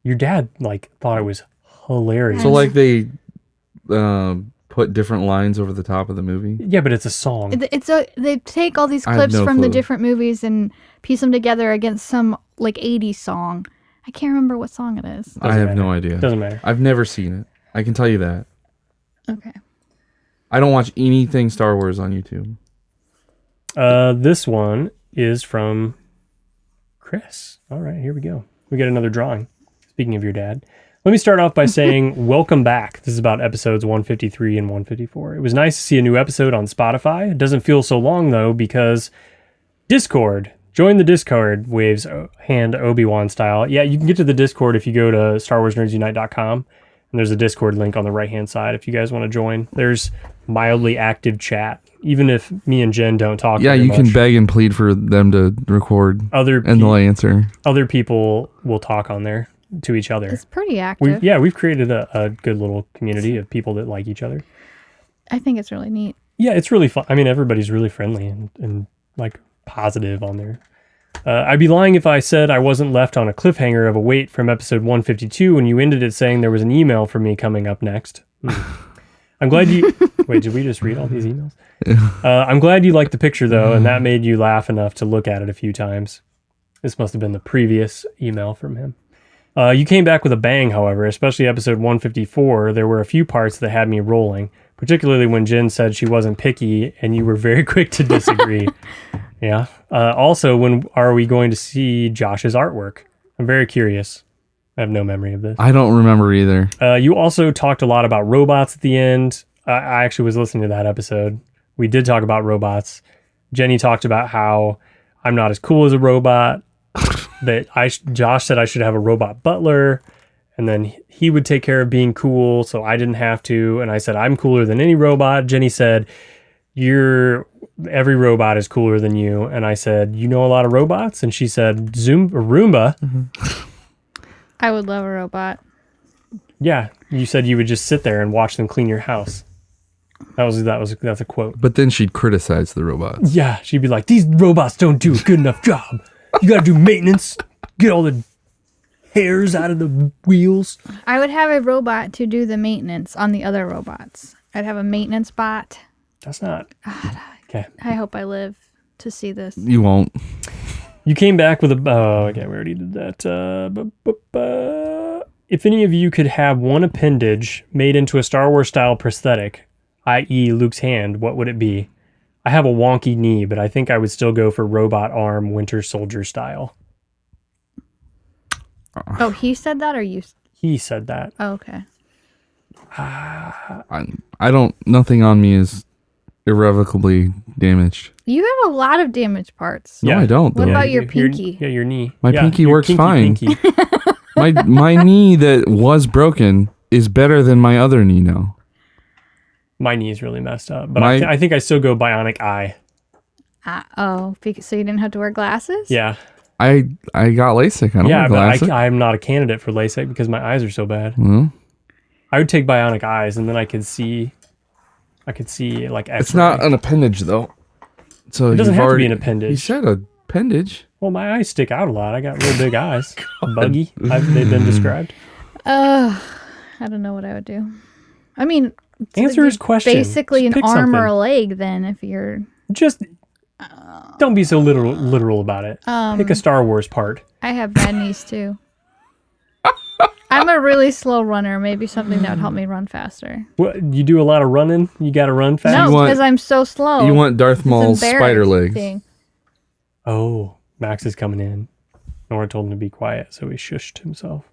[SPEAKER 1] Your dad thought it was hilarious.
[SPEAKER 2] So like they put different lines over the top of the movie.
[SPEAKER 1] Yeah, but it's a song.
[SPEAKER 3] They take all these
[SPEAKER 2] I have
[SPEAKER 3] clips
[SPEAKER 2] no
[SPEAKER 3] from the
[SPEAKER 2] clue.
[SPEAKER 3] different movies and piece them together against some like 80s song. I can't remember what song it is.
[SPEAKER 2] I have no
[SPEAKER 1] matter.
[SPEAKER 2] idea.
[SPEAKER 1] Doesn't matter.
[SPEAKER 2] I've never seen it. I can tell you that.
[SPEAKER 3] Okay.
[SPEAKER 2] I don't watch anything Star Wars on YouTube.
[SPEAKER 1] This one is from Chris. All right, here we go. We got another drawing. Speaking of your dad. Let me start off by saying welcome back. This is about episodes 153 and 154. It was nice to see a new episode on Spotify. It doesn't feel so long, though, because Discord. Join the Discord, waves hand Obi-Wan style. Yeah, you can get to the Discord if you go to starwarsnerdsunite.com. And there's a Discord link on the right-hand side if you guys want to join. There's mildly active chat. Even if me and Jen don't talk
[SPEAKER 2] Yeah,
[SPEAKER 1] very
[SPEAKER 2] you can
[SPEAKER 1] much,
[SPEAKER 2] beg and plead for them to record,
[SPEAKER 1] other
[SPEAKER 2] and they'll answer.
[SPEAKER 1] other people will talk on there to each other.
[SPEAKER 3] It's pretty active.
[SPEAKER 1] We've created a good little community of people that like each other.
[SPEAKER 3] I think it's really neat.
[SPEAKER 1] Yeah, it's really fun. I mean, everybody's really friendly and like positive on there. I'd be lying if I said I wasn't left on a cliffhanger of a wait from episode 152 when you ended it saying there was an email for me coming up next. I'm glad you... Wait, did we just read all these emails? I'm glad you liked the picture, though, and that made you laugh enough to look at it a few times. This must have been the previous email from him. You came back with a bang, however, especially episode 154. There were a few parts that had me rolling, particularly when Jen said she wasn't picky, and you were very quick to disagree. Yeah. Also, when are we going to see Josh's artwork? I'm very curious. I have no memory of this.
[SPEAKER 2] I don't remember either.
[SPEAKER 1] You also talked a lot about robots at the end. I actually was listening to that episode. We did talk about robots. Jenny talked about how I'm not as cool as a robot. Josh said I should have a robot butler, and then he would take care of being cool, so I didn't have to. And I said I'm cooler than any robot. Jenny said every robot is cooler than you. And I said, you know a lot of robots? And she said, Roomba.
[SPEAKER 2] Mm-hmm.
[SPEAKER 3] I would love a robot.
[SPEAKER 1] Yeah. You said you would just sit there and watch them clean your house. That's a quote.
[SPEAKER 2] But then she'd criticize the robots.
[SPEAKER 1] Yeah. She'd be like, these robots don't do a good enough job. You got to do maintenance. Get all the hairs out of the wheels.
[SPEAKER 3] I would have a robot to do the maintenance on the other robots. I'd have a maintenance bot.
[SPEAKER 1] That's not... Okay.
[SPEAKER 3] I hope I live to see this.
[SPEAKER 2] You won't.
[SPEAKER 1] You came back with a... Oh, okay, we already did that. If any of you could have one appendage made into a Star Wars style prosthetic, i.e. Luke's hand, what would it be? I have a wonky knee, but I think I would still go for robot arm Winter Soldier style.
[SPEAKER 3] Oh, he said that or you?
[SPEAKER 1] He said that.
[SPEAKER 3] Oh, okay.
[SPEAKER 2] I don't... Nothing on me is irrevocably damaged.
[SPEAKER 3] You have a lot of damaged parts.
[SPEAKER 2] No, I don't.
[SPEAKER 3] What
[SPEAKER 2] though.
[SPEAKER 3] about your pinky?
[SPEAKER 1] Your knee.
[SPEAKER 2] My pinky
[SPEAKER 1] your
[SPEAKER 2] works
[SPEAKER 1] kinky
[SPEAKER 2] fine.
[SPEAKER 1] pinky.
[SPEAKER 2] My knee that was broken is better than my other knee now.
[SPEAKER 1] My knee is really messed up, but
[SPEAKER 2] My-
[SPEAKER 1] I think I still go bionic eye.
[SPEAKER 3] So you didn't have to wear glasses?
[SPEAKER 1] Yeah.
[SPEAKER 2] I got LASIK. I don't
[SPEAKER 1] Yeah,
[SPEAKER 2] wear
[SPEAKER 1] but
[SPEAKER 2] glasses.
[SPEAKER 1] I'm not a candidate for LASIK because my eyes are so bad.
[SPEAKER 2] Well,
[SPEAKER 1] I would take bionic eyes, and then I could see like X-ray.
[SPEAKER 2] It's not an appendage though. So
[SPEAKER 1] It doesn't
[SPEAKER 2] you've
[SPEAKER 1] have to
[SPEAKER 2] already,
[SPEAKER 1] be an appendage.
[SPEAKER 2] You said appendage.
[SPEAKER 1] Well, my eyes stick out a lot. I got real big eyes. Buggy. They've been described.
[SPEAKER 3] I don't know what I would do. I mean,
[SPEAKER 1] Answer his question.
[SPEAKER 3] basically
[SPEAKER 1] Just
[SPEAKER 3] an
[SPEAKER 1] pick
[SPEAKER 3] arm or
[SPEAKER 1] something.
[SPEAKER 3] a leg. Then if you're,
[SPEAKER 1] Just don't be so literal about it. Pick a Star Wars part.
[SPEAKER 3] I have bad knees too. I'm a really slow runner. Maybe something that would help me run faster.
[SPEAKER 1] What, you do a lot of running? You got to run fast?
[SPEAKER 3] No,
[SPEAKER 2] You want-
[SPEAKER 3] because I'm so slow.
[SPEAKER 2] You want Darth
[SPEAKER 3] It's
[SPEAKER 2] Maul's spider legs.
[SPEAKER 3] embarrassing.
[SPEAKER 1] Oh, Max is coming in. Nora told him to be quiet, so he shushed himself.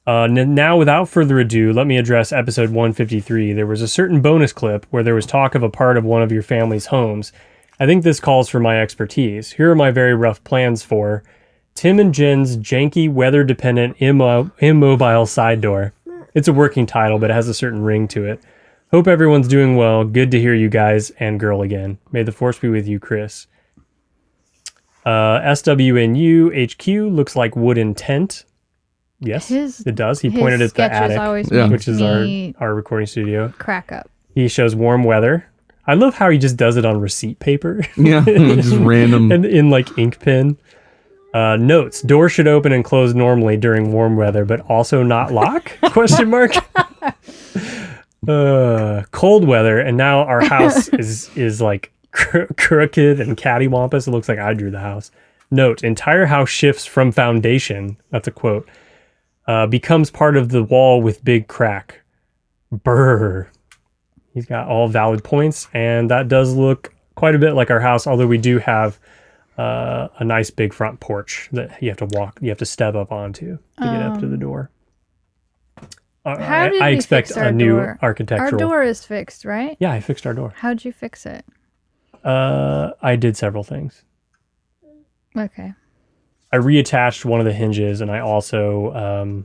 [SPEAKER 1] Now, without further ado, let me address episode 153. There was a certain bonus clip where there was talk of a part of one of your family's homes. I think this calls for my expertise. Here are my very rough plans for Tim and Jen's janky, weather-dependent, immobile side door. It's a working title, but it has a certain ring to it. Hope everyone's doing well. Good to hear you guys and girl again. May the force be with you, Chris. SWNU HQ looks like wooden tent. Yes, it does. He pointed at the
[SPEAKER 3] sketches
[SPEAKER 1] attic,
[SPEAKER 3] always
[SPEAKER 2] Yeah.
[SPEAKER 1] which is
[SPEAKER 3] me
[SPEAKER 1] our recording studio.
[SPEAKER 3] crack up.
[SPEAKER 1] He shows warm weather. I love how he just does it on receipt paper.
[SPEAKER 2] Yeah, just random.
[SPEAKER 1] And in like ink pen. Notes: door should open and close normally during warm weather, but also not lock? Question mark. Cold weather, and now our house is like crooked and cattywampus. It looks like I drew the house. Note: entire house shifts from foundation. That's a quote. Becomes part of the wall with big crack. Brr. He's got all valid points, and that does look quite a bit like our house, although we do have a nice big front porch that you have to step up onto to get up to the door.
[SPEAKER 3] How did
[SPEAKER 1] I
[SPEAKER 3] we
[SPEAKER 1] expect
[SPEAKER 3] fix our
[SPEAKER 1] a new
[SPEAKER 3] door?
[SPEAKER 1] architectural.
[SPEAKER 3] Our door is fixed, right?
[SPEAKER 1] Yeah, I fixed our door.
[SPEAKER 3] How'd you fix it?
[SPEAKER 1] I did several things.
[SPEAKER 3] Okay.
[SPEAKER 1] I reattached one of the hinges, and I also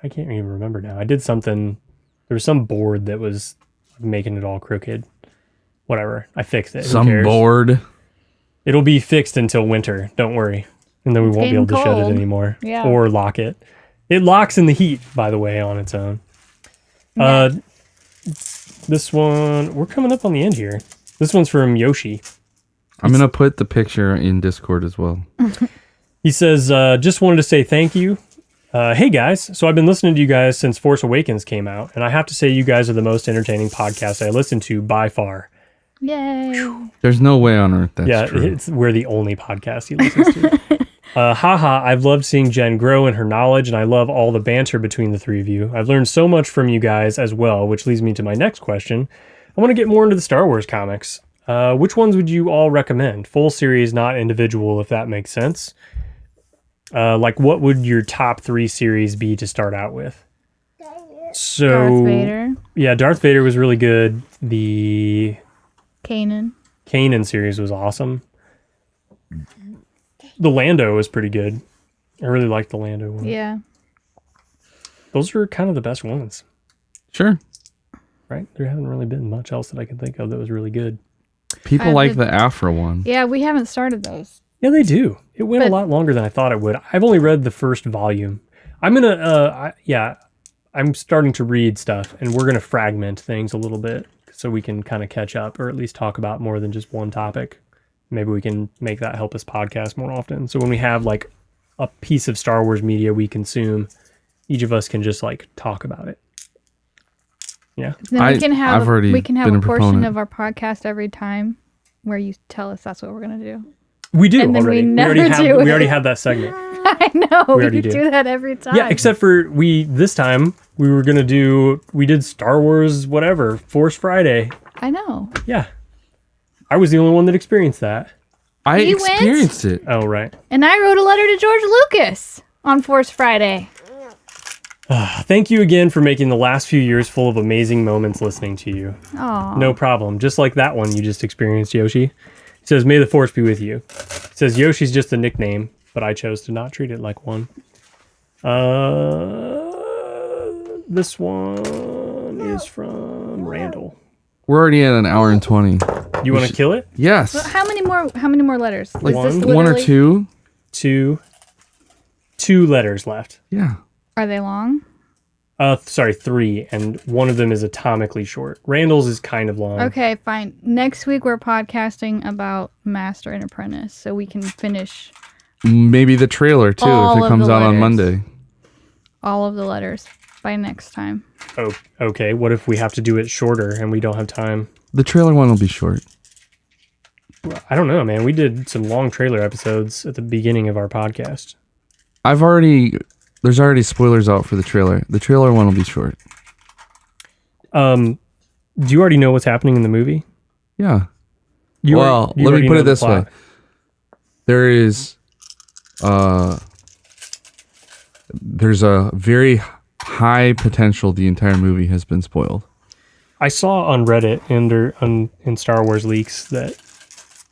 [SPEAKER 1] I can't even remember now. I did something. There was some board that was making it all crooked. Whatever. I fixed it. Who
[SPEAKER 2] Some
[SPEAKER 1] cares?
[SPEAKER 2] board.
[SPEAKER 1] It'll be fixed until winter. Don't worry. And then we won't be able to
[SPEAKER 3] getting
[SPEAKER 1] shut it
[SPEAKER 3] cold.
[SPEAKER 1] anymore.
[SPEAKER 3] Yeah.
[SPEAKER 1] Or lock it. It locks in the heat, by the way, on its own.
[SPEAKER 3] Yeah.
[SPEAKER 1] This one, we're coming up on the end here. This one's from Yoshi.
[SPEAKER 2] I'm gonna put the picture in Discord as well.
[SPEAKER 1] He says, just wanted to say thank you. Hey guys, so I've been listening to you guys since Force Awakens came out, and I have to say you guys are the most entertaining podcast I listen to by far.
[SPEAKER 3] Yay.
[SPEAKER 2] There's no way on earth that's true.
[SPEAKER 1] We're the only podcast he listens to. Haha, I've loved seeing Jen grow in her knowledge, and I love all the banter between the three of you. I've learned so much from you guys as well, which leads me to my next question. I want to get more into the Star Wars comics. Which ones would you all recommend? Full series, not individual, if that makes sense. Like, what would your top 3 series be to start out with? So,
[SPEAKER 3] Darth Vader.
[SPEAKER 1] Yeah, Darth Vader was really good. The
[SPEAKER 3] Kanan.
[SPEAKER 1] Kanan series was awesome. The Lando was pretty good. I really liked the Lando one.
[SPEAKER 3] Yeah.
[SPEAKER 1] Those are kind of the best ones,
[SPEAKER 2] Sure.
[SPEAKER 1] right? There hasn't really been much else that I can think of that was really good.
[SPEAKER 2] People
[SPEAKER 3] I
[SPEAKER 2] like
[SPEAKER 3] would-
[SPEAKER 2] the Afro one.
[SPEAKER 3] Yeah, we haven't started those.
[SPEAKER 1] Yeah, they do. It went a
[SPEAKER 3] But-
[SPEAKER 1] lot longer than I thought it would. I've only read the first volume. I'm gonna, I'm starting to read stuff, and we're gonna fragment things a little bit so we can kind of catch up, or at least talk about more than just one topic. Maybe we can make that help us podcast more often. So when we have like a piece of Star Wars media we consume, each of us can just like talk about it. Yeah.
[SPEAKER 3] Then
[SPEAKER 2] I've already
[SPEAKER 3] we can have
[SPEAKER 2] been
[SPEAKER 3] a
[SPEAKER 2] a
[SPEAKER 3] portion
[SPEAKER 2] proponent.
[SPEAKER 3] of our podcast every time where you tell us that's what we're gonna do.
[SPEAKER 1] We do
[SPEAKER 3] And then we
[SPEAKER 1] already.
[SPEAKER 3] never
[SPEAKER 1] already have
[SPEAKER 3] do
[SPEAKER 1] we
[SPEAKER 3] it.
[SPEAKER 1] already have that segment.
[SPEAKER 3] I know. We
[SPEAKER 1] already
[SPEAKER 3] do.
[SPEAKER 1] do.
[SPEAKER 3] That every time.
[SPEAKER 1] Yeah, except for this time we were gonna we did Star Wars whatever, Force Friday.
[SPEAKER 3] I know.
[SPEAKER 1] Yeah. I was the only one that experienced that.
[SPEAKER 2] I
[SPEAKER 3] You went?
[SPEAKER 2] experienced it.
[SPEAKER 1] Oh right.
[SPEAKER 3] And I wrote a letter to George Lucas on Force Friday.
[SPEAKER 1] Thank you again for making the last few years full of amazing moments listening to you.
[SPEAKER 3] Oh.
[SPEAKER 1] No problem. Just like that one you just experienced, Yoshi. It says, may the force be with you. It says, Yoshi's just a nickname, but I chose to not treat it like one. This one is from Randall.
[SPEAKER 2] We're already at an hour and 20.
[SPEAKER 1] You want to kill it?
[SPEAKER 2] Yes.
[SPEAKER 3] How many more letters?
[SPEAKER 2] Like
[SPEAKER 3] Is this
[SPEAKER 2] one or
[SPEAKER 3] literally-
[SPEAKER 2] two.
[SPEAKER 1] Two letters left.
[SPEAKER 2] Yeah.
[SPEAKER 3] Are they long?
[SPEAKER 1] Sorry, 3, and one of them is atomically short. Randall's is kind of long.
[SPEAKER 3] Okay, fine. Next week we're podcasting about Master and Apprentice, so we can finish
[SPEAKER 2] Maybe the trailer too,
[SPEAKER 3] All
[SPEAKER 2] if it
[SPEAKER 3] of
[SPEAKER 2] comes
[SPEAKER 3] the
[SPEAKER 2] out on
[SPEAKER 3] letters.
[SPEAKER 2] Monday.
[SPEAKER 3] all of the letters by next time.
[SPEAKER 1] Oh, okay. What if we have to do it shorter and we don't have time?
[SPEAKER 2] The trailer one will be short.
[SPEAKER 1] I don't know, man. We did some long trailer episodes at the beginning of our podcast.
[SPEAKER 2] There's already spoilers out for the trailer. The trailer one will be short.
[SPEAKER 1] Do you already know what's happening in the movie?
[SPEAKER 2] Yeah.
[SPEAKER 1] You
[SPEAKER 2] Well,
[SPEAKER 1] you
[SPEAKER 2] let
[SPEAKER 1] already
[SPEAKER 2] me put
[SPEAKER 1] know
[SPEAKER 2] it
[SPEAKER 1] the
[SPEAKER 2] this way.
[SPEAKER 1] plot.
[SPEAKER 2] There is, there's a very high potential the entire movie has been spoiled.
[SPEAKER 1] I saw on Reddit and in Star Wars leaks that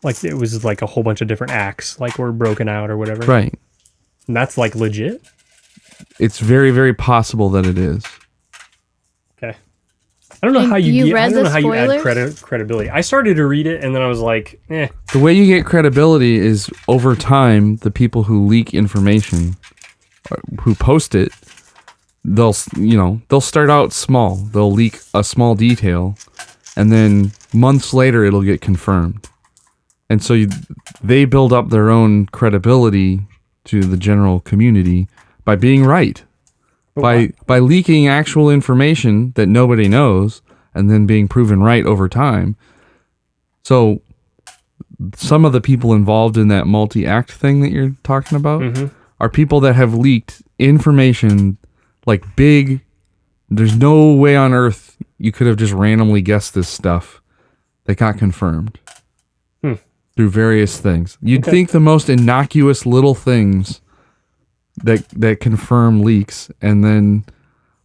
[SPEAKER 1] like it was like a whole bunch of different acts like were broken out or whatever.
[SPEAKER 2] Right.
[SPEAKER 1] And that's like legit.
[SPEAKER 2] It's very, very possible that it is.
[SPEAKER 1] Okay. I don't know
[SPEAKER 3] And
[SPEAKER 1] how
[SPEAKER 3] you
[SPEAKER 1] I
[SPEAKER 3] read
[SPEAKER 1] don't know
[SPEAKER 3] the
[SPEAKER 1] how you add
[SPEAKER 3] spoilers?
[SPEAKER 1] credibility. I started to read it and then I was like, eh.
[SPEAKER 2] The way you get credibility is over time, the people who leak information, who post it, they'll start out small. They'll leak a small detail, and then months later it'll get confirmed. And so they build up their own credibility to the general community by being right. By leaking actual information that nobody knows and then being proven right over time. So some of the people involved in that multi-act thing that you're talking about are people that have leaked information like big. There's no way on earth you could have just randomly guessed this stuff that got confirmed through various things. You'd think the most innocuous little things that confirm leaks, and then,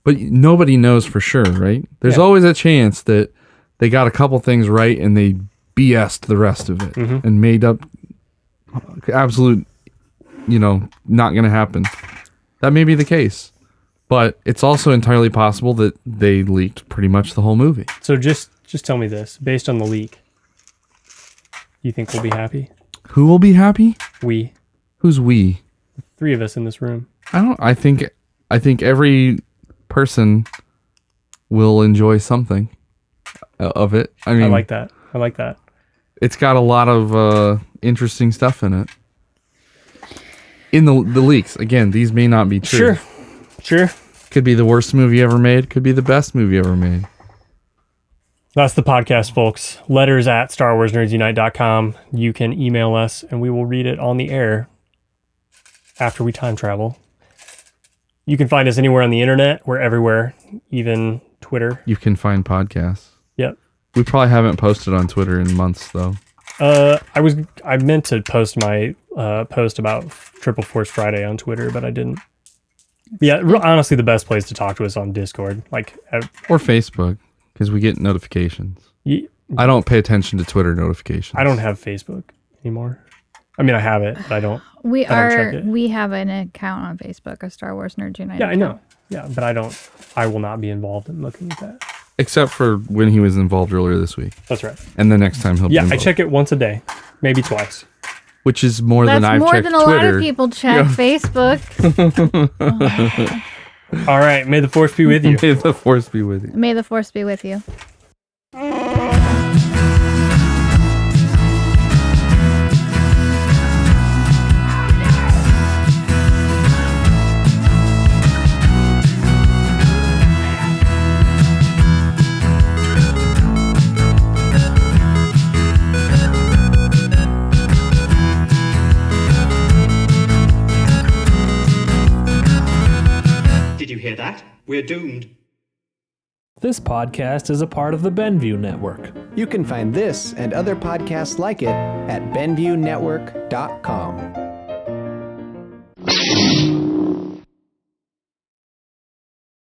[SPEAKER 2] but nobody knows for sure, right? There's always a chance that they got a couple things right and they BS'd the rest of it and made up absolute, not going to happen. That may be the case, but it's also entirely possible that they leaked pretty much the whole movie.
[SPEAKER 1] So just tell me this, based on the leak. You think we'll be happy?
[SPEAKER 2] Who will be happy?
[SPEAKER 1] We.
[SPEAKER 2] Who's we?
[SPEAKER 1] 3 of us in this room.
[SPEAKER 2] I think every person will enjoy something of it. I mean,
[SPEAKER 1] I like that.
[SPEAKER 2] It's got a lot of interesting stuff in it. In the leaks, again, these may not be true.
[SPEAKER 1] Sure.
[SPEAKER 2] Could be the worst movie ever made. Could be the best movie ever made.
[SPEAKER 1] That's the podcast, folks. Letters at starwarsnerdsunite.com. You can email us and we will read it on the air after we time travel. You can find us anywhere on the internet. We're everywhere, even Twitter.
[SPEAKER 2] You can find podcasts.
[SPEAKER 1] Yep.
[SPEAKER 2] We probably haven't posted on Twitter in months, though.
[SPEAKER 1] I meant to post my post about Triple Force Friday on Twitter, but I didn't. Yeah, honestly, the best place to talk to us on Discord,
[SPEAKER 2] Or Facebook, because we get notifications. I don't pay attention to Twitter notifications.
[SPEAKER 1] I don't have Facebook anymore. I mean, I have it, but I don't.
[SPEAKER 3] We
[SPEAKER 1] don't check it.
[SPEAKER 3] We have an account on Facebook, a Star Wars Nerds Unite.
[SPEAKER 1] Yeah, I know. Yeah, but I will not be involved in looking at that.
[SPEAKER 2] Except for when he was involved earlier this week.
[SPEAKER 1] That's right.
[SPEAKER 2] And the next time he'll be
[SPEAKER 1] Yeah, I
[SPEAKER 2] involved.
[SPEAKER 1] check it once a day, maybe twice.
[SPEAKER 2] Which is more
[SPEAKER 3] That's
[SPEAKER 2] than I've
[SPEAKER 3] more
[SPEAKER 2] checked
[SPEAKER 3] than a
[SPEAKER 2] Twitter.
[SPEAKER 3] lot of people check Facebook.
[SPEAKER 1] All right, may the force be with you.
[SPEAKER 2] May the force be with you.
[SPEAKER 3] May the force be with you.
[SPEAKER 5] Did you hear that? We're doomed.
[SPEAKER 6] This podcast is a part of the BenView network.
[SPEAKER 7] You can find this and other podcasts like it at benviewnetwork.com.